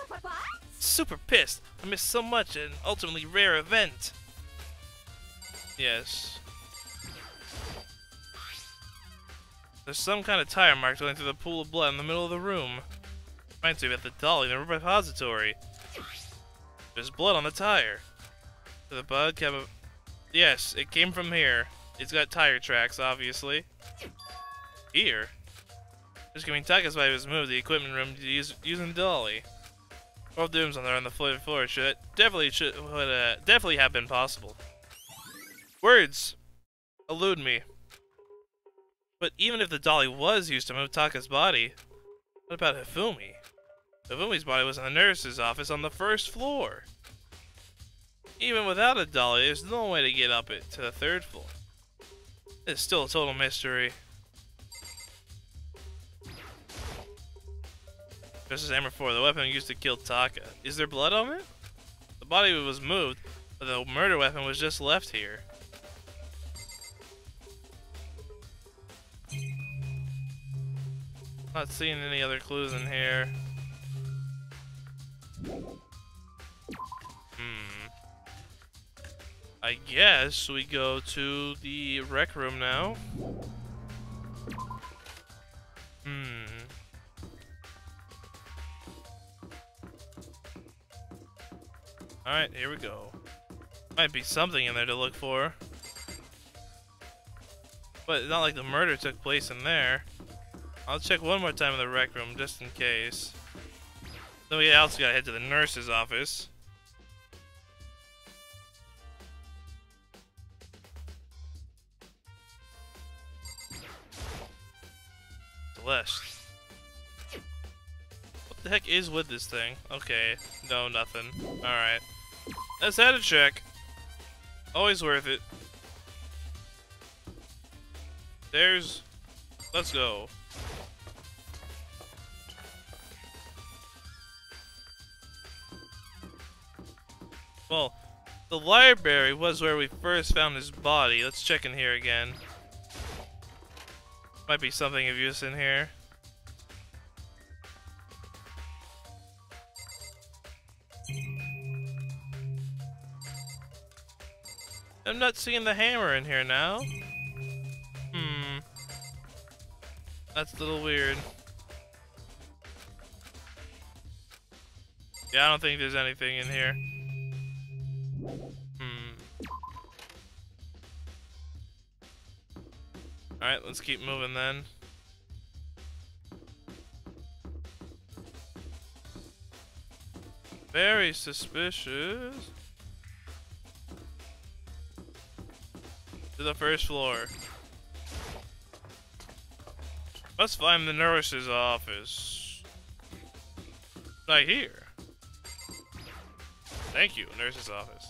What? Super pissed. I missed so much, an ultimately rare event. Yes. There's some kind of tire mark going through the pool of blood in the middle of the room. Reminds me about the dolly in the repository. There's blood on the tire. The bug came. Yes, it came from here. It's got tire tracks, obviously. Here? Just giving Taka's body was moved to the equipment room to using the dolly. Both dooms on there on the floor should would definitely have been possible. Words elude me. But even if the dolly was used to move Taka's body, what about Hifumi? Hifumi's body was in the nurse's office on the first floor. Even without a dolly, there's no way to get up it to the third floor. It's still a total mystery. Justice Hammer 4, the weapon used to kill Taka. Is there blood on it? The body was moved, but the murder weapon was just left here. Not seeing any other clues in here. I guess we go to the rec room now. Alright, here we go. Might be something in there to look for. But it's not like the murder took place in there. I'll check one more time in the rec room just in case. Then we also gotta head to the nurse's office. Celeste. What the heck is with this thing? Okay, no, nothing. Alright. Let's head a check. Always worth it. Let's go. Well, the library was where we first found his body. Let's check in here again. Might be something of use in here. I'm not seeing the hammer in here now. That's a little weird. Yeah, I don't think there's anything in here. Alright, let's keep moving then. Very suspicious. To the first floor. Let's find the nurse's office. Right here. Thank you, nurse's office.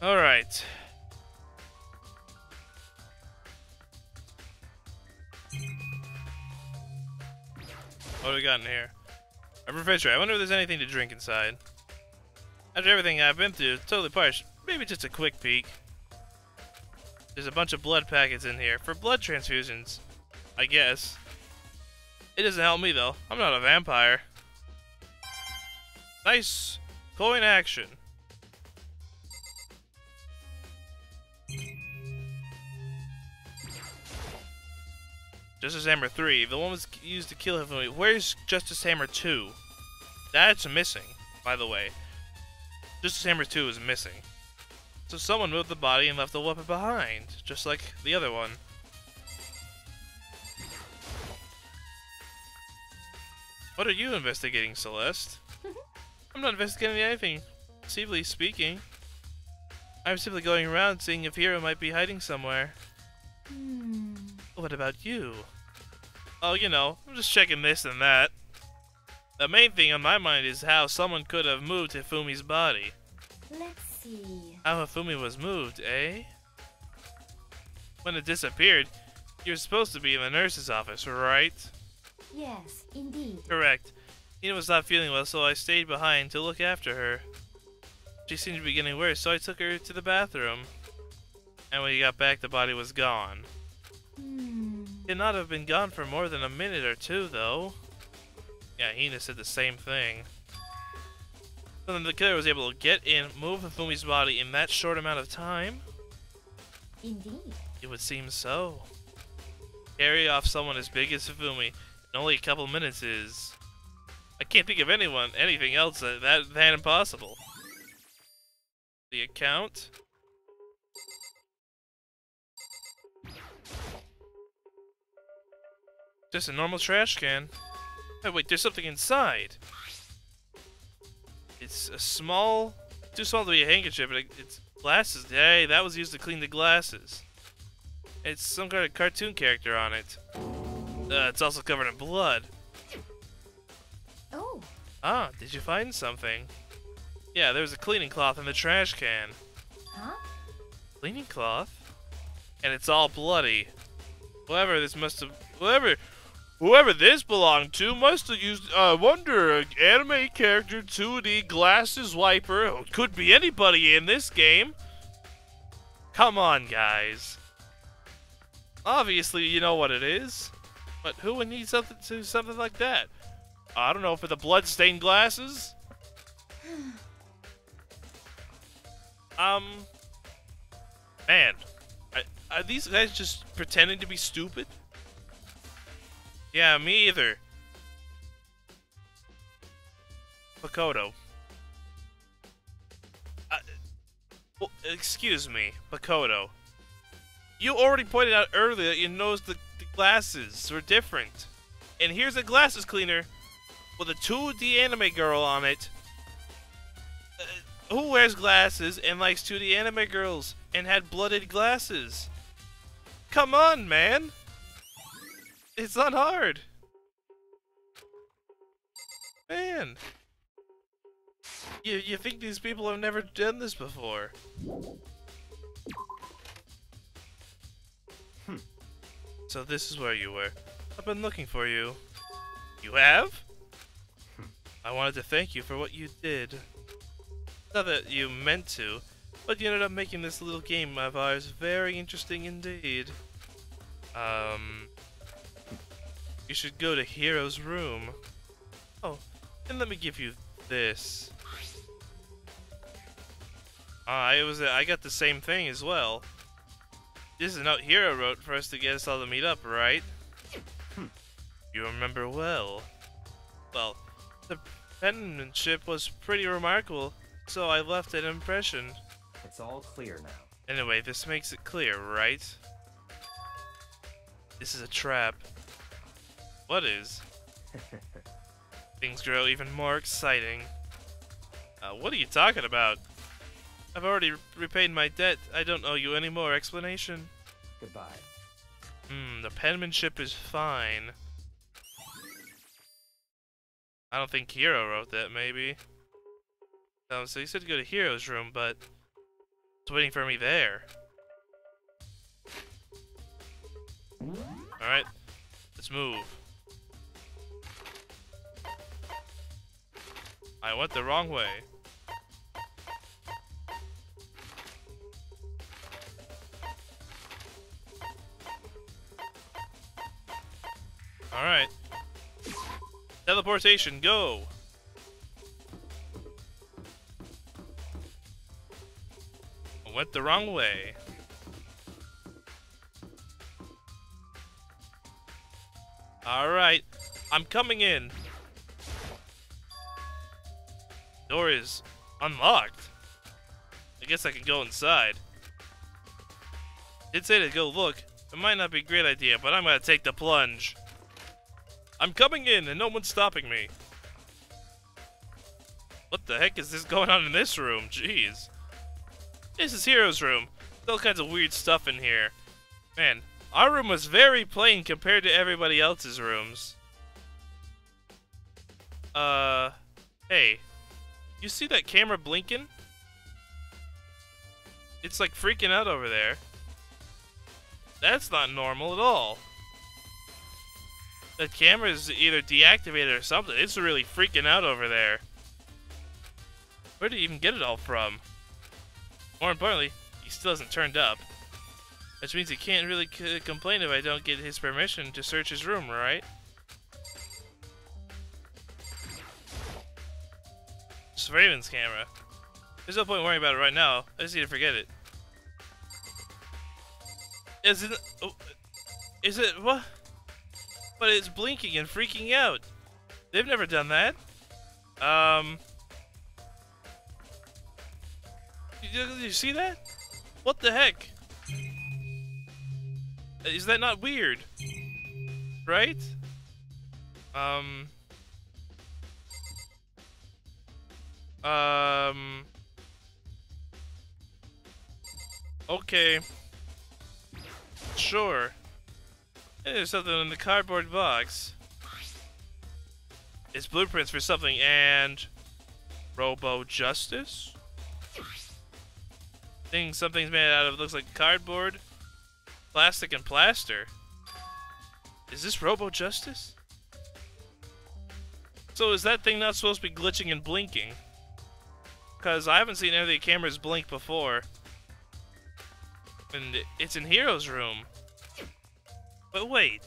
Alright. What do we got in here? A refrigerator. I wonder if there's anything to drink inside. After everything I've been through, totally parched. Maybe just a quick peek. There's a bunch of blood packets in here for blood transfusions, I guess. It doesn't help me though. I'm not a vampire. Nice coin action. Justice Hammer 3. The one was used to kill him. Where's Justice Hammer 2? That's missing, by the way. Justice Hammer 2 is missing. So someone moved the body and left the weapon behind, just like the other one. What are you investigating, Celeste? I'm not investigating anything, civilly speaking. I'm simply going around seeing if Hero might be hiding somewhere. What about you? Oh, you know, I'm just checking this and that. The main thing on my mind is how someone could have moved Hifumi's body. Let's see. How Hifumi was moved, eh? When it disappeared, you were supposed to be in the nurse's office, right? Yes, indeed. Correct. Nina was not feeling well, so I stayed behind to look after her. She seemed to be getting worse, so I took her to the bathroom. And when you got back, the body was gone. It could not have been gone for more than a minute or two, though. Yeah, Hina said the same thing. So then the killer was able to get in, move Hifumi's body in that short amount of time? Indeed. It would seem so. Carry off someone as big as Hifumi in only a couple minutes is... I can't think of anything else that impossible. The account? Just a normal trash can. Oh wait, there's something inside. It's a small, too small to be a handkerchief, but it's glasses. Hey, that was used to clean the glasses. It's some kind of cartoon character on it. It's also covered in blood. Oh, Ah, did you find something? Yeah, there was a cleaning cloth in the trash can. huh? Cleaning cloth? And it's all bloody. Whoever this belonged to must have used, wonder, an anime character 2D glasses wiper. Oh, could be anybody in this game. Come on, guys. Obviously, you know what it is. But who would need something like that? I don't know, for the blood-stained glasses? Man. Are these guys just pretending to be stupid? Yeah, me either. Makoto. Well, excuse me, Makoto. You already pointed out earlier that you noticed the glasses were different. And here's a glasses cleaner with a 2D anime girl on it. Who wears glasses and likes 2D anime girls and had blooded glasses? Come on, man. It's not hard. Man. You think these people have never done this before? So this is where you were. I've been looking for you. You have? I wanted to thank you for what you did. Not that you meant to, but you ended up making this little game of ours very interesting indeed. You should go to Hero's room. Oh, and let me give you this. I got the same thing as well. This is a note Hero wrote for us to get us all to meet up, right? You remember well. Well, the penmanship was pretty remarkable, so I left an impression. It's all clear now. Anyway, this makes it clear, right? This is a trap. What is? Things grow even more exciting. What are you talking about? I've already repaid my debt. I don't owe you any more explanation. Goodbye. The penmanship is fine. I don't think Hero wrote that, maybe. So he said to go to Hero's room, but it's waiting for me there. Alright, let's move. I went the wrong way. Alright. Teleportation, go! I went the wrong way. Alright, I'm coming in. Door is unlocked. I guess I can go inside. Did say to go look. It might not be a great idea, but I'm gonna take the plunge. I'm coming in and no one's stopping me. What the heck is this going on in this room? Jeez. This is Hero's room. There's all kinds of weird stuff in here. Man, our room was very plain compared to everybody else's rooms. Hey. You see that camera blinking? It's like freaking out over there. That's not normal at all. The camera is either deactivated or something. It's really freaking out over there. Where did he even get it all from? More importantly, he still hasn't turned up. Which means he can't really complain if I don't get his permission to search his room, right? It's Raven's camera. There's no point worrying about it right now. I just need to forget it. Is it... Oh, is it... What? But it's blinking and freaking out. They've never done that. Did you see that? What the heck? Is that not weird? Right? Okay. Sure. Hey, there's something in the cardboard box. It's blueprints for something and... Robo Justice? Thing something's made out of looks like cardboard, plastic, and plaster. Is this Robo Justice? So is that thing not supposed to be glitching and blinking? Because I haven't seen any of the cameras blink before. And it's in Hero's room. But wait.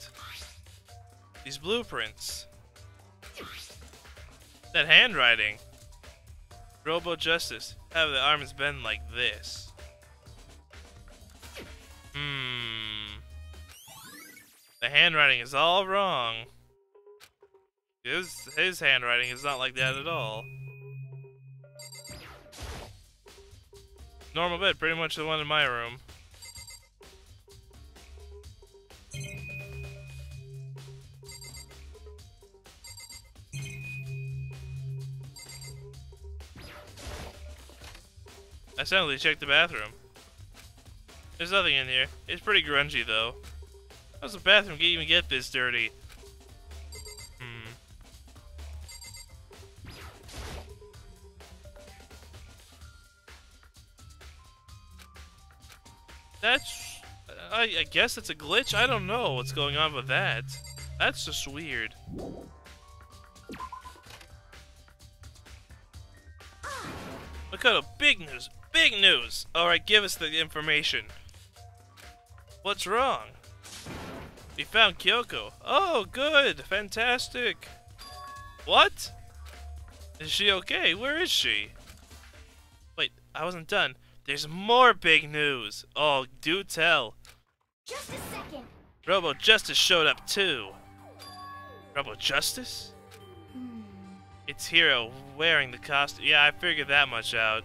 These blueprints. That handwriting. Robo Justice. Have the arms bend like this. The handwriting is all wrong. His handwriting is not like that at all. Normal bed, pretty much the one in my room. I suddenly checked the bathroom. There's nothing in here. It's pretty grungy though. How's the bathroom even get this dirty? That's... I guess it's a glitch? I don't know what's going on with that. That's just weird. Look at big news! Big news! Alright, give us the information. What's wrong? We found Kyoko. Oh, good! Fantastic! What? Is she okay? Where is she? Wait, I wasn't done. There's more big news! Oh, do tell. Just a second. Robo Justice showed up too. Robo Justice? It's Hero wearing the costume. Yeah, I figured that much out.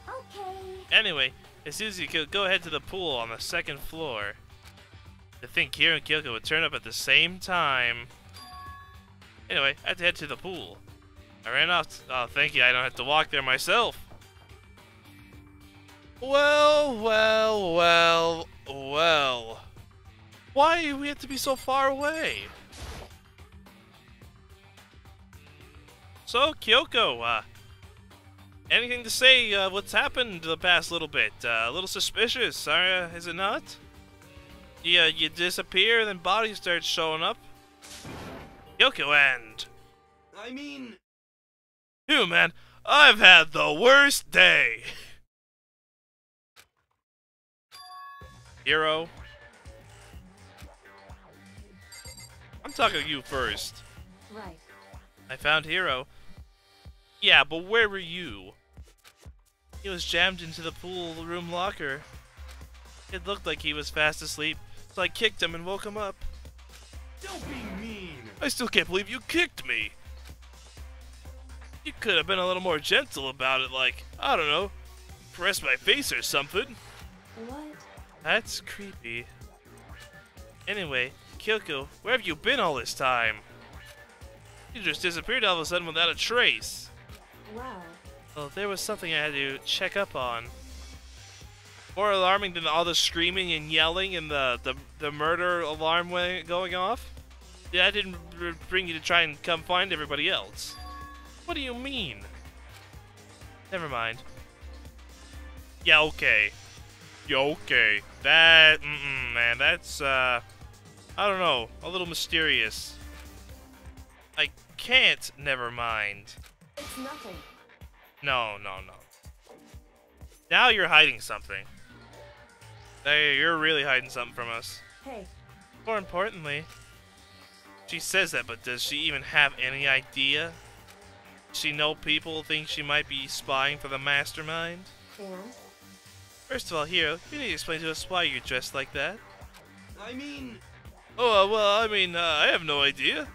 Okay. Anyway, as soon as you could go ahead to the pool on the second floor. To think Hero and Kyoko would turn up at the same time. Anyway, I had to head to the pool. I ran off. Oh, thank you. I don't have to walk there myself. Well. Why do we have to be so far away? So, Kyoko, anything to say, what's happened the past little bit? A little suspicious, is it not? Yeah, you disappear, then bodies start showing up. Kyoko, and... I mean... Phew, man, I've had the worst day! Hero? I'm talking to you first. Right. I found Hero. Yeah, but where were you? He was jammed into the pool room locker. It looked like he was fast asleep, so I kicked him and woke him up. Don't be mean! I still can't believe you kicked me! You could have been a little more gentle about it, like, I don't know, press my face or something. What? That's creepy. Anyway, Kyoko, where have you been all this time? You just disappeared all of a sudden without a trace. Wow. Well, there was something I had to check up on. More alarming than all the screaming and yelling and the murder alarm going off? Yeah, I didn't bring you to try and come find everybody else. What do you mean? Never mind. Yeah, okay. Yeah, okay. That, man, that's, I don't know, a little mysterious. I can't never mind. It's nothing. No. Now you're hiding something. Hey, you're really hiding something from us. Hey. More importantly, she says that, but does she even have any idea? Does she know people think she might be spying for the mastermind? And? First of all, Hero, you need to explain to us why you're dressed like that. I mean... Oh, well, I have no idea.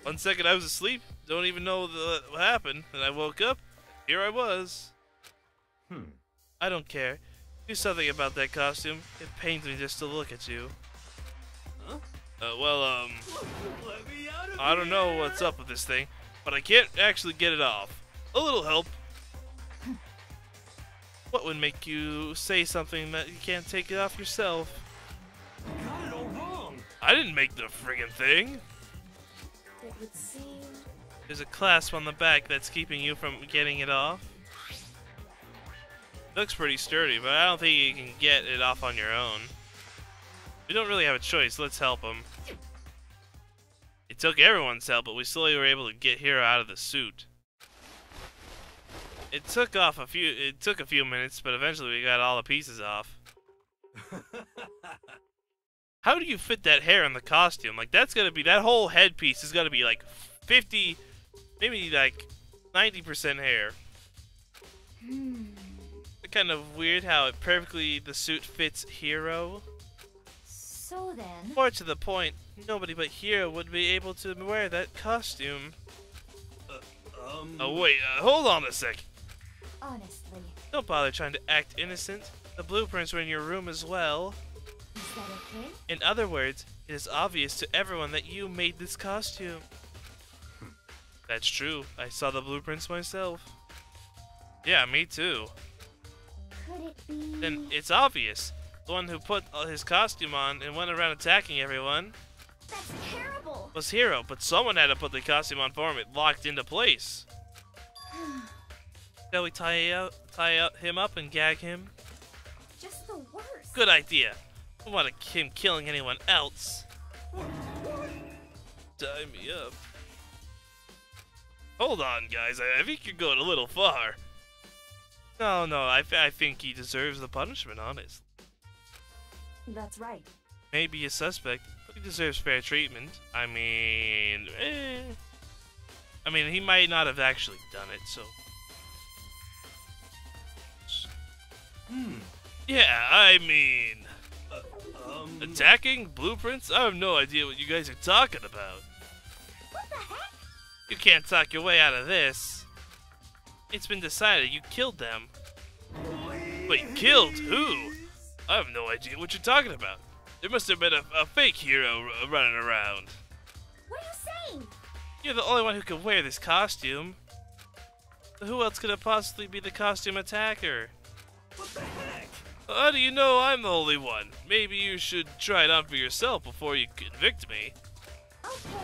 1 second I was asleep, don't even know what happened, and I woke up, here I was. I don't care. Do something about that costume. It pains me just to look at you. Huh? Let me out of I don't know what's up with this thing, but I can't actually get it off. A little help. What would make you say something that you can't take it off yourself? You got it all wrong. I didn't make the friggin' thing. It would seem... There's a clasp on the back that's keeping you from getting it off. Looks pretty sturdy, but I don't think you can get it off on your own. We don't really have a choice. Let's help him. It took everyone's help, but we slowly were able to get Hero out of the suit. It took a few minutes, but eventually we got all the pieces off. How do you fit that hair in the costume? Like, that's gonna be, that whole headpiece is gonna be like 50, maybe like 90% hair. It's kind of weird how it perfectly, the suit fits Hero. So then... More to the point, nobody but Hero would be able to wear that costume. Oh wait, hold on a sec. Honestly, Don't bother trying to act innocent. The blueprints were in your room as well. is that okay? In other words, it is obvious to everyone that you made this costume. That's true. I saw the blueprints myself. Yeah, me too. Could it be... Then it's obvious. The one who put his costume on and went around attacking everyone That's terrible! was Hero, but someone had to put the costume on for him. It locked into place. Shall we tie him up and gag him? Just the worst. Good idea. I don't want him killing anyone else. Tie me up. Hold on, guys. I think you're going a little far. No, I think he deserves the punishment, honestly. That's right. Maybe a suspect, but he deserves fair treatment. I mean, he might not have actually done it, so... Yeah, I mean... Attacking? Blueprints? I have no idea what you guys are talking about. What the heck? You can't talk your way out of this. It's been decided you killed them. Wait, killed? Who? I have no idea what you're talking about. There must have been a fake Hero running around. What are you saying? You're the only one who can wear this costume. Who else could it possibly be the costume attacker? What the heck? How do you know I'm the only one? Maybe you should try it on for yourself before you convict me. Okay.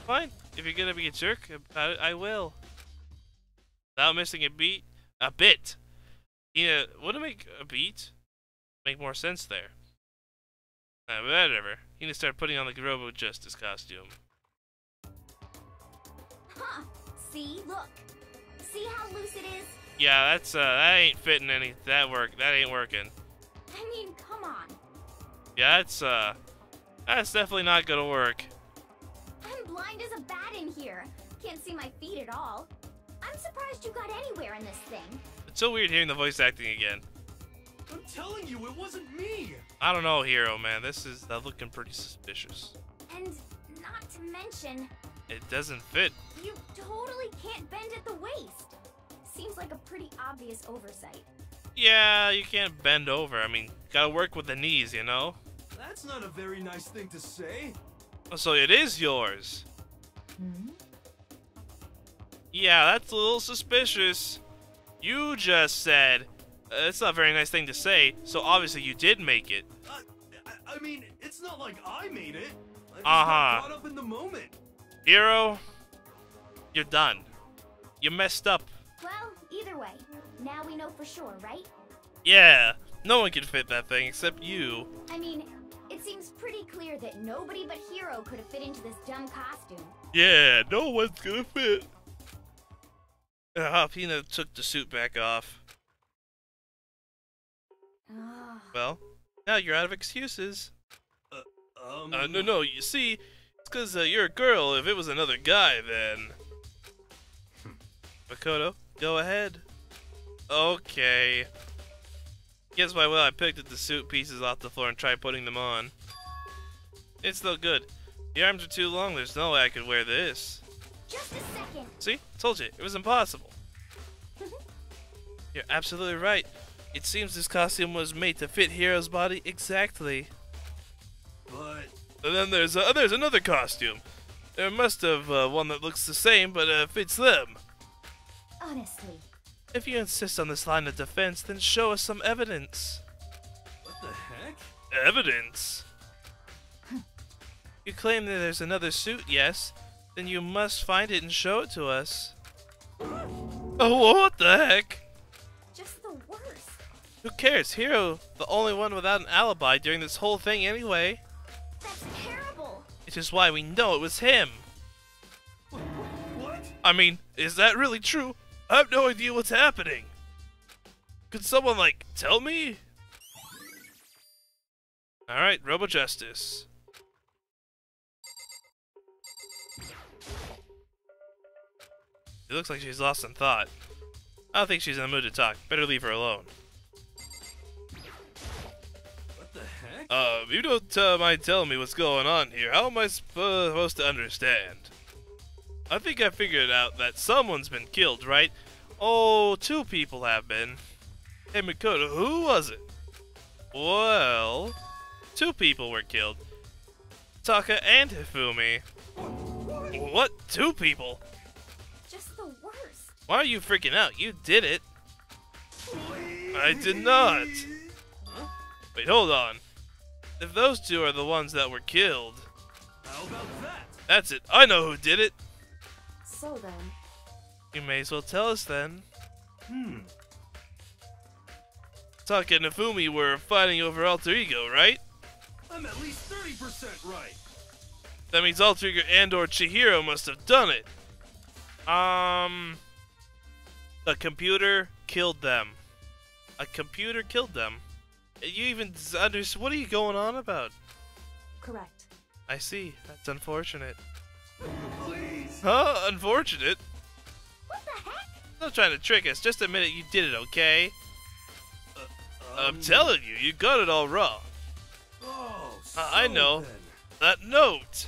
Fine. If you're gonna be a jerk about it, I will. Without missing a beat. A bit. Yeah, would it make a beat? Make more sense there. Whatever. You need to start putting on the Robo Justice costume. Huh. See? Look. See how loose it is? Yeah, that ain't fitting any. That ain't working. I mean, come on. Yeah, that's definitely not gonna work. I'm blind as a bat in here. Can't see my feet at all. I'm surprised you got anywhere in this thing. It's so weird hearing the voice acting again. I'm telling you, it wasn't me. I don't know, Hero, man. This is looking pretty suspicious. And not to mention, It doesn't fit. you totally can't bend at the waist. Seems like a pretty obvious oversight. Yeah, you can't bend over. I mean, gotta work with the knees, you know? That's not a very nice thing to say. So it is yours. Yeah, that's a little suspicious. You just said, it's not a very nice thing to say, so obviously you did make it. I mean, it's not like I made it. I just Uh-huh. got caught up in the moment. Hero, you're done. You messed up. Well, either way, now we know for sure, right? Yeah, no one can fit that thing except you. I mean, it seems pretty clear that nobody but Hero could have fit into this dumb costume. Yeah, no one's gonna fit. Pina took the suit back off. Well, now you're out of excuses. No, you see, it's because you're a girl. If it was another guy, then... Makoto, go ahead. Okay. Guess why well I picked up the suit pieces off the floor and tried putting them on. It's no good. The arms are too long, there's no way I could wear this. Just a second. See? Told you, it was impossible. You're absolutely right. It seems this costume was made to fit Hero's body exactly. But And then there's another costume. There must have one that looks the same, but fits them. Honestly, If you insist on this line of defense, then show us some evidence. What the heck? Evidence? You claim that there's another suit, yes? Then you must find it and show it to us. Oh, what the heck? Just the worst. Who cares? Hero, the only one without an alibi during this whole thing anyway. That's terrible. Which is why we know it was him. What? I mean, is that really true? I have no idea what's happening. Could someone, like, tell me? Alright, Robo Justice. It looks like she's lost in thought. I don't think she's in the mood to talk. Better leave her alone. What the heck? You don't mind telling me what's going on here. How am I supposed to understand? I think I figured out that someone's been killed, right? Oh, 2 people have been. Hey, Makoto, who was it? Well, 2 people were killed. Taka and Hifumi. What? 2 people? Just the worst. Why are you freaking out? You did it. I did not. Wait, hold on. If those 2 are the ones that were killed... How about that? That's it. I know who did it. So then, You may as well tell us then. Taka and Hifumi were fighting over Alter Ego, right? I'm at least 30% right. That means Alter Ego and or Chihiro must have done it. The computer killed them. A computer killed them. You even understand? What are you going on about? correct. I see. That's unfortunate. Please. Huh? Unfortunate? What the heck? Not trying to trick us. Just admit it. You did it, okay? I'm telling you, you got it all wrong. Oh, I know. then. That note.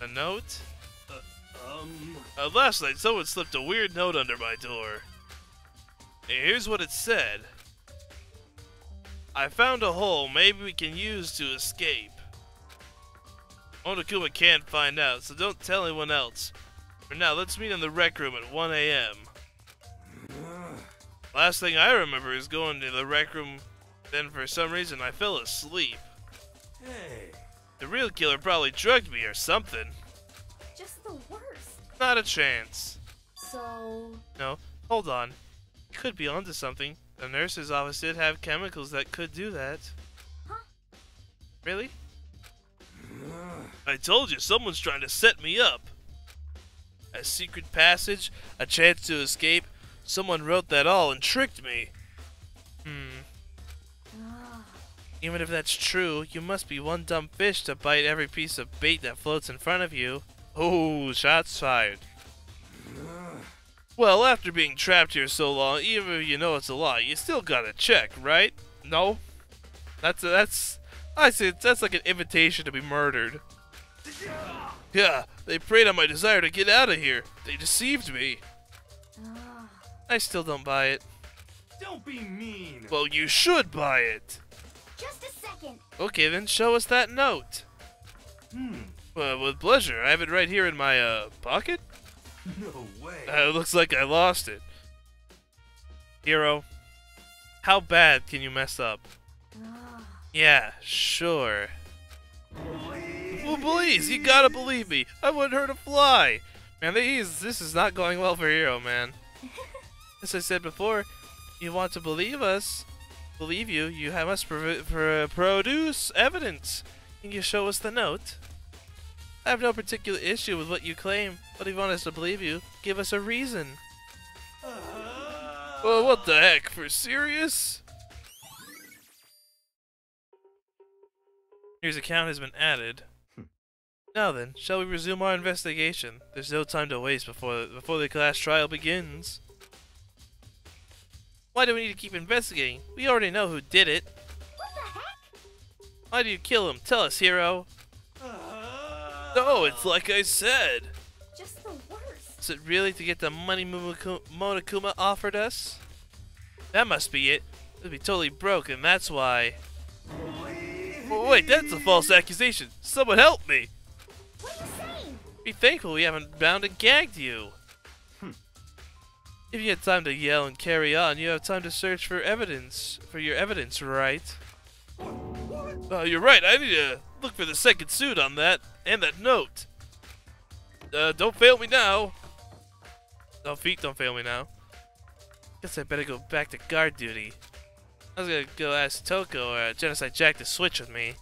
A note? Last night someone slipped a weird note under my door. Hey, here's what it said. I found a hole maybe we can use to escape. Monokuma can't find out, so don't tell anyone else. For now, let's meet in the rec room at 1 a.m. Last thing I remember is going to the rec room, then for some reason I fell asleep. Hey. The real killer probably drugged me or something. Just the worst. Not a chance. So, No, hold on. Could be onto something. The nurse's office did have chemicals that could do that. Huh? Really? I told you, someone's trying to set me up. A secret passage, a chance to escape. Someone wrote that all and tricked me. Even if that's true, you must be one dumb fish to bite every piece of bait that floats in front of you. Oh, shots fired. Well, after being trapped here so long, even if you know it's a lie, you still gotta check, right? No? I say that's like an invitation to be murdered. Yeah, they preyed on my desire to get out of here. They deceived me. I still don't buy it. Don't be mean. Well, you should buy it. Just a second. Okay, then show us that note. Well, with pleasure. I have it right here in my, pocket. No way. It looks like I lost it. Hero, how bad can you mess up? Yeah, sure. Well, please, you gotta believe me. I wouldn't hurt a fly. Man, this is not going well for Hero, man. As I said before, you want to believe us. Believe you, you must produce evidence. Can you show us the note? I have no particular issue with what you claim, but if you want us to believe you, give us a reason. Well, what the heck? For serious? Here's account has been added. Now then, shall we resume our investigation? There's no time to waste before the class trial begins. Why do we need to keep investigating? We already know who did it. What the heck? Why do you kill him? Tell us, Hero. No, it's like I said. Just the worst. Is it really to get the money Monokuma offered us? That must be it. It'll be totally broke, and that's why. Oh, wait, that's a false accusation. Someone help me. What are you saying? Be thankful we haven't bound and gagged you. If you had time to yell and carry on, you have time to search for your evidence, right? You're right, I need to look for the second suit on that, and that note. Don't fail me now. No, feet don't fail me now. Guess I better go back to guard duty. I was gonna go ask Toko or Genocide Jack to switch with me.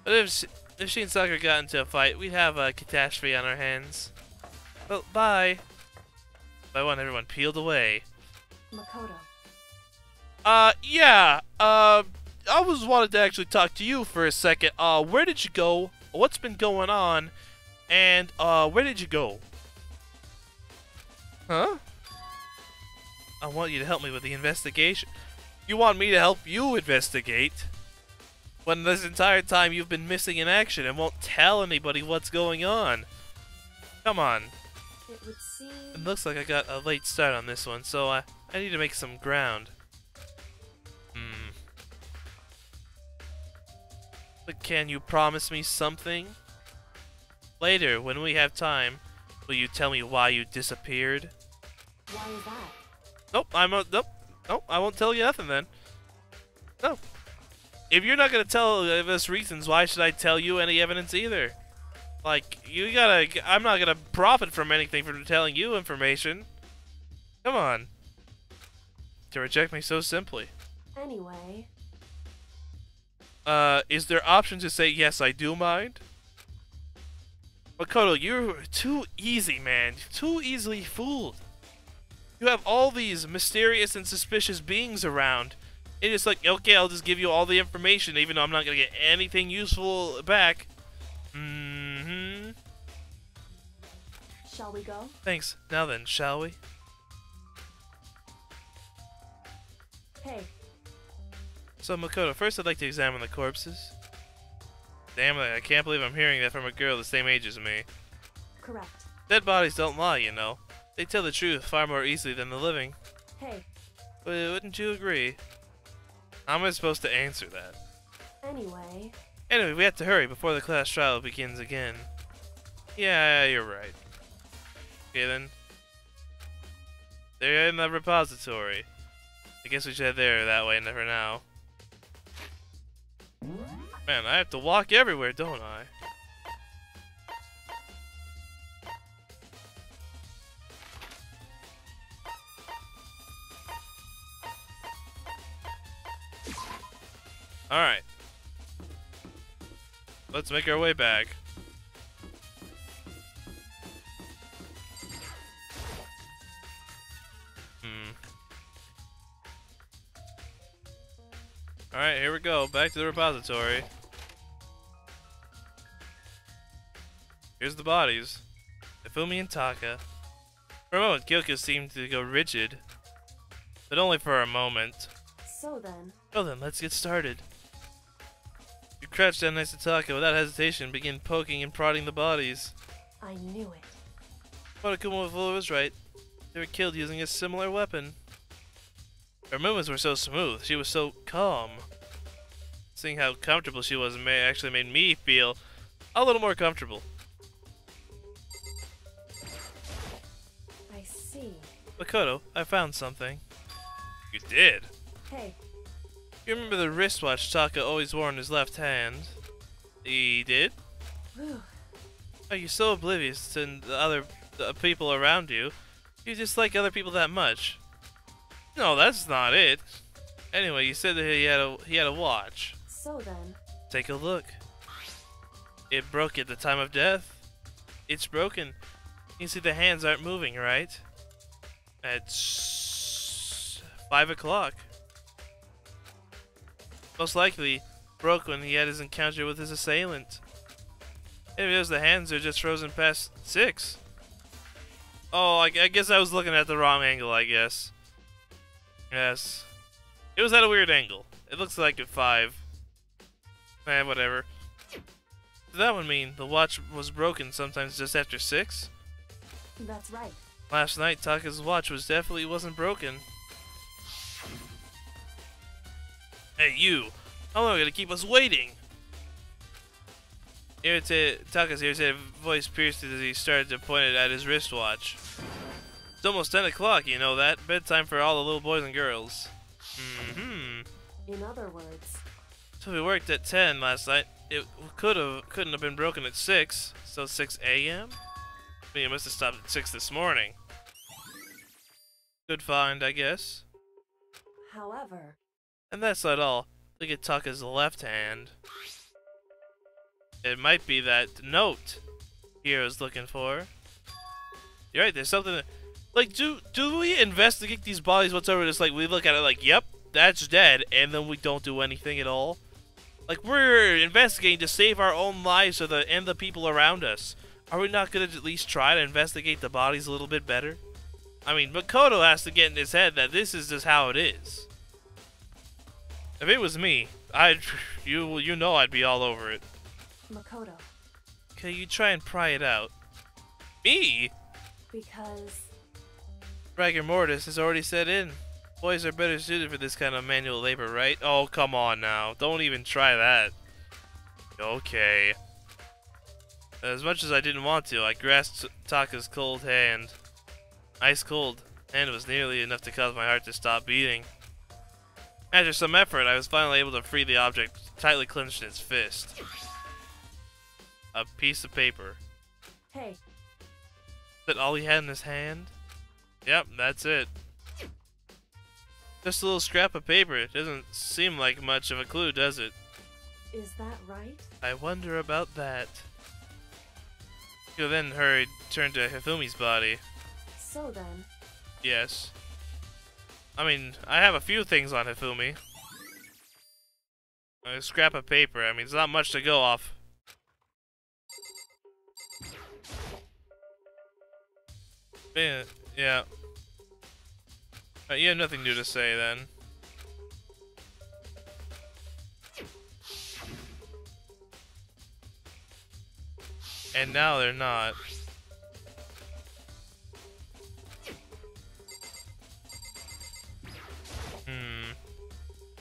But if she and Sakura got into a fight, we'd have a catastrophe on our hands. Well, bye. I want everyone peeled away. Makoto. Yeah. I was wanted to actually talk to you for a second. Where did you go? What's been going on? And, where did you go? Huh? I want you to help me with the investigation. You want me to help you investigate? When this entire time you've been missing in action and won't tell anybody what's going on. Come on. It would seem... It looks like I got a late start on this one, so I need to make some ground. But can you promise me something? Later, when we have time, will you tell me why you disappeared? Why is that? Nope, I won't tell you nothing then. No. If you're not gonna tell us reasons, why should I tell you any evidence either? Like, I'm not gonna profit from anything from telling you information. Come on. To reject me so simply. Anyway... Is there option to say, yes, I do mind? Makoto, you're too easy, man. Too easily fooled. You have all these mysterious and suspicious beings around. And it's like, okay, I'll just give you all the information, even though I'm not gonna get anything useful back. Shall we go? Thanks. Now then, shall we? Hey. So, Makoto, first I'd like to examine the corpses. Damn it, I can't believe I'm hearing that from a girl the same age as me. Correct. Dead bodies don't lie, you know. They tell the truth far more easily than the living. Hey. But wouldn't you agree? How am I supposed to answer that? Anyway, we have to hurry before the class trial begins again. Yeah, you're right. Okay then. They're in the repository. I guess we should head there that way for now. Man, I have to walk everywhere, don't I? Alright. Let's make our way back. Alright, here we go. Back to the repository. Here's the bodies. Ifumi and Taka. For a moment, Kyoko seemed to go rigid. But only for a moment. so then... Well then, let's get started. You crouched down next to Taka without hesitation and began poking and prodding the bodies. I knew it. Monokuma was right. They were killed using a similar weapon. Her movements were so smooth, she was so calm. Seeing how comfortable she was actually made me feel a little more comfortable. I see. Makoto, I found something. You did? Hey, You remember the wristwatch Taka always wore in his left hand? He did? whew. Oh, you're so oblivious to the people around you. You dislike other people that much. No, that's not it. Anyway, you said that he had a watch. So then... Take a look. It broke at the time of death. It's broken. You see the hands aren't moving, right? It's 5 o'clock. Most likely broke when he had his encounter with his assailant. Maybe it was the hands are just frozen past 6. Oh, I guess I was looking at the wrong angle, I guess. Yes. It was at a weird angle. It looks like at 5. Whatever. Does that would mean the watch was broken sometimes just after 6? That's right. Last night, Taka's watch definitely wasn't broken. Hey, you! How long are you gonna keep us waiting? Taka's irritated voice pierced as he started to point it at his wristwatch. It's almost 10 o'clock, you know that? Bedtime for all the little boys and girls. Mm-hmm. In other words, So we worked at 10 last night. It couldn't have been broken at 6. So 6 a.m.? I mean, it must have stopped at 6 this morning. Good find, I guess. however, And that's not all. Look at Taka's left hand. It might be that note Hero's looking for. You're right, there's something that, like, do we investigate these bodies whatsoever? Just like we look at it like, yep, that's dead, and then we don't do anything at all? Like, we're investigating to save our own lives and the people around us. Are we not gonna at least try to investigate the bodies a little bit better? I mean, Makoto has to get in his head that this is just how it is. If it was me, you know I'd be all over it. Makoto, Okay, you try and pry it out. Me? because Rigor mortis has already set in. Boys are better suited for this kind of manual labor, right? Oh, come on now. Don't even try that. Okay. As much as I didn't want to, I grasped Taka's cold hand. Ice cold. And it was nearly enough to cause my heart to stop beating. After some effort, I was finally able to free the object tightly clenched in its fist. A piece of paper. hey, Is that all he had in his hand? Yep, that's it. Just a little scrap of paper. It doesn't seem like much of a clue, does it? is that right? I wonder about that. He then turned to Hifumi's body. So then, Yes. I mean, I have a few things on Hifumi. A scrap of paper. I mean, it's not much to go off. Yeah. You have nothing new to say then. And now they're not.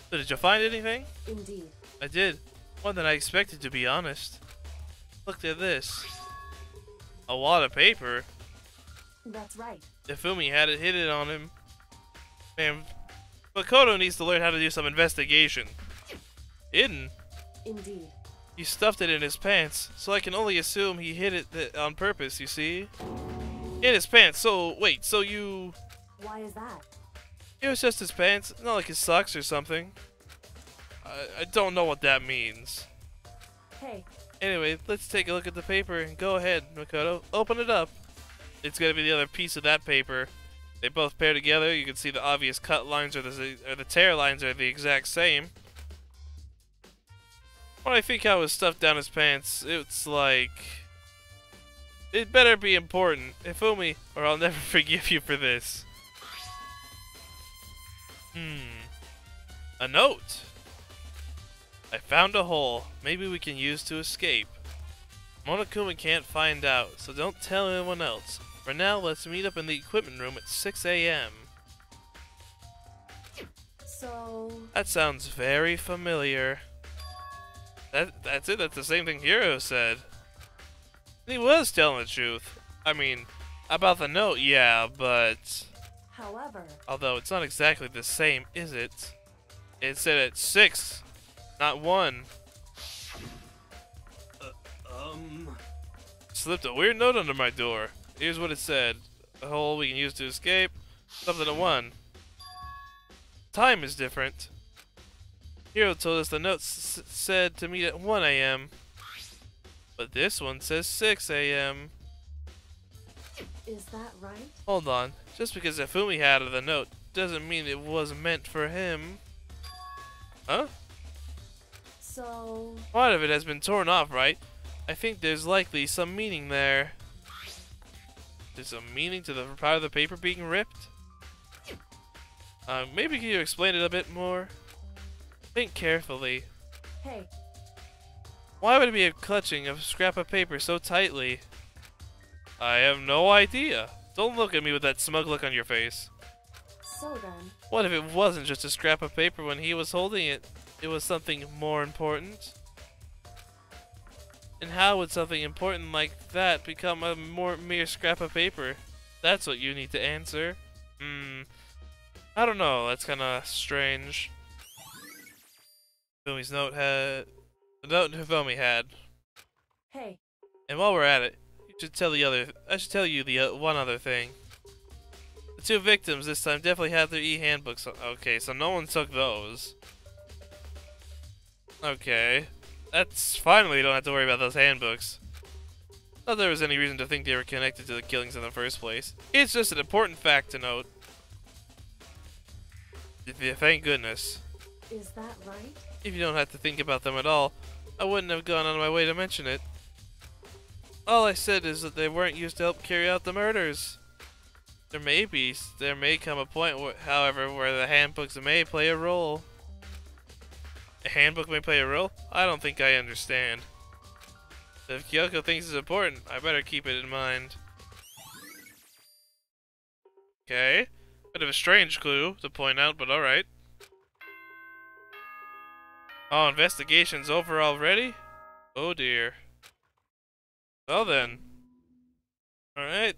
So did you find anything? indeed. I did. More than I expected, to be honest. Look at this. A wad of paper. That's right. Ifumi had it hidden on him. Man, Makoto needs to learn how to do some investigation. Hidden? Indeed. He stuffed it in his pants, so I can only assume he hid it on purpose, you see? In his pants, so wait, so you... Why is that? It was just his pants, not like his socks or something. I don't know what that means. Hey, Anyway, let's take a look at the paper and go ahead, Makoto. Open it up. It's gonna be the other piece of that paper. They both pair together. You can see the obvious cut lines or the tear lines are the exact same. When I think how it was stuffed down his pants, it's like... It better be important. Ifumi, or I'll never forgive you for this. A note. I found a hole. Maybe we can use to escape. Monokuma can't find out, so don't tell anyone else. For now, let's meet up in the equipment room at 6 a.m. so... That sounds very familiar. That's it. That's the same thing Hiro said. He was telling the truth. I mean, about the note, yeah, but... However, Although it's not exactly the same, is it? It said at 6, not 1. Slipped a weird note under my door. Here's what it said. A hole we can use to escape. Something at 1. Time is different. Hiro told us the note said to meet at 1 a.m. But this one says 6 a.m. is that right? Hold on. Just because Ifumi had the note doesn't mean it was meant for him. Huh? So... Part of it has been torn off, right? I think there's likely some meaning there. There's some meaning to the part of the paper being ripped? Maybe can you explain it a bit more? Think carefully. Hey, Why would it be clutching a scrap of paper so tightly? I have no idea. Don't look at me with that smug look on your face. so then... What if it wasn't just a scrap of paper when he was holding it? It was something more important? And how would something important like that become a mere scrap of paper? That's what you need to answer. I don't know. That's kind of strange. Fumi's note had the note Hifumi had. Hey, And while we're at it, I should tell you the one other thing. The two victims this time definitely had their e-handbooks. Okay, so no one took those. Okay, that's finally you don't have to worry about those handbooks. Not that there was any reason to think they were connected to the killings in the first place. It's just an important fact to note. Thank goodness. is that right? If you don't have to think about them at all, I wouldn't have gone on my way to mention it. All I said is that they weren't used to help carry out the murders. There may come a point, however, where the handbooks may play a role. A handbook may play a role? I don't think I understand. If Kyoko thinks it's important, I better keep it in mind. Okay. Bit of a strange clue to point out, but alright. Oh, investigation's over already? Oh dear. Well then. Alright.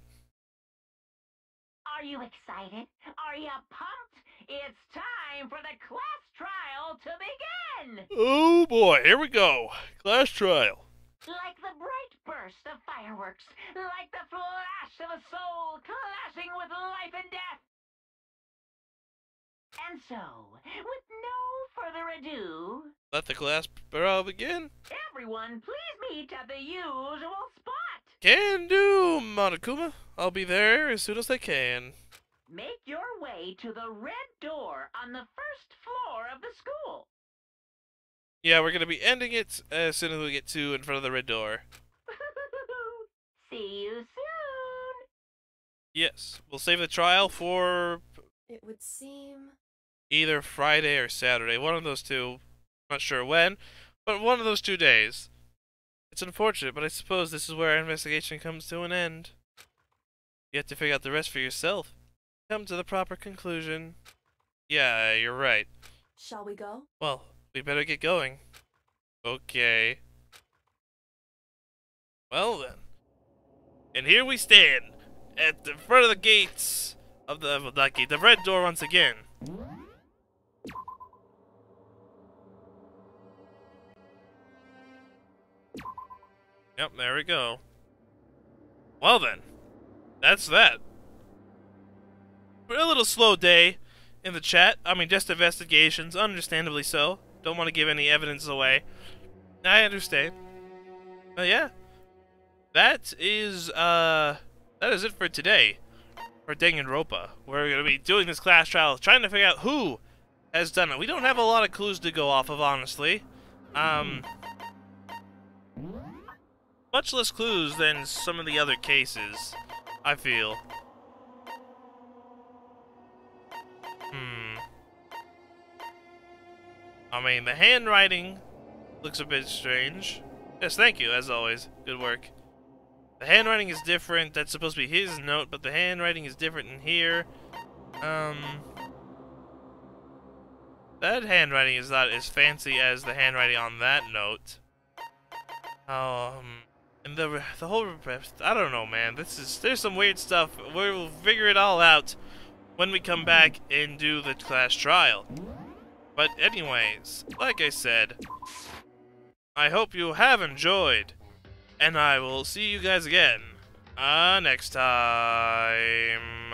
Are you excited? Are you pumped? It's time for the class trial to begin! Oh boy, here we go. Class trial. Like the bright burst of fireworks, like the flash of a soul clashing with life and death. And so, with no further ado, Let the class trial begin. everyone please meet at the usual spot. Can do, Monokuma. I'll be there as soon as I can. Make your way to the red door on the first floor of the school. Yeah, we're gonna be ending it as soon as we get to in front of the red door. See you soon. Yes, we'll save the trial for It would seem. either Friday or Saturday. One of those two. Not sure when, but one of those 2 days. It's unfortunate, but I suppose this is where our investigation comes to an end. You have to figure out the rest for yourself. Come to the proper conclusion. Yeah, you're right. Shall we go? Well, we better get going. Okay. Well then. And here we stand at the front of the gates of the red door once again. Yep, there we go. Well then, that's that. We're a little slow day in the chat. I mean, just investigations, understandably so. Don't want to give any evidence away. I understand. But yeah, that is it for today. For Danganronpa. We're gonna be doing this class trial, trying to figure out who has done it. We don't have a lot of clues to go off of, honestly. Much less clues than some of the other cases, I feel. I mean, the handwriting looks a bit strange. Yes, thank you, as always. Good work. The handwriting is different. That's supposed to be his note, but the handwriting is different in here. That handwriting is not as fancy as the handwriting on that note. And the whole, I don't know, man. There's some weird stuff. We'll figure it all out when we come back and do the class trial. But anyways, like I said, I hope you have enjoyed, and I will see you guys again next time.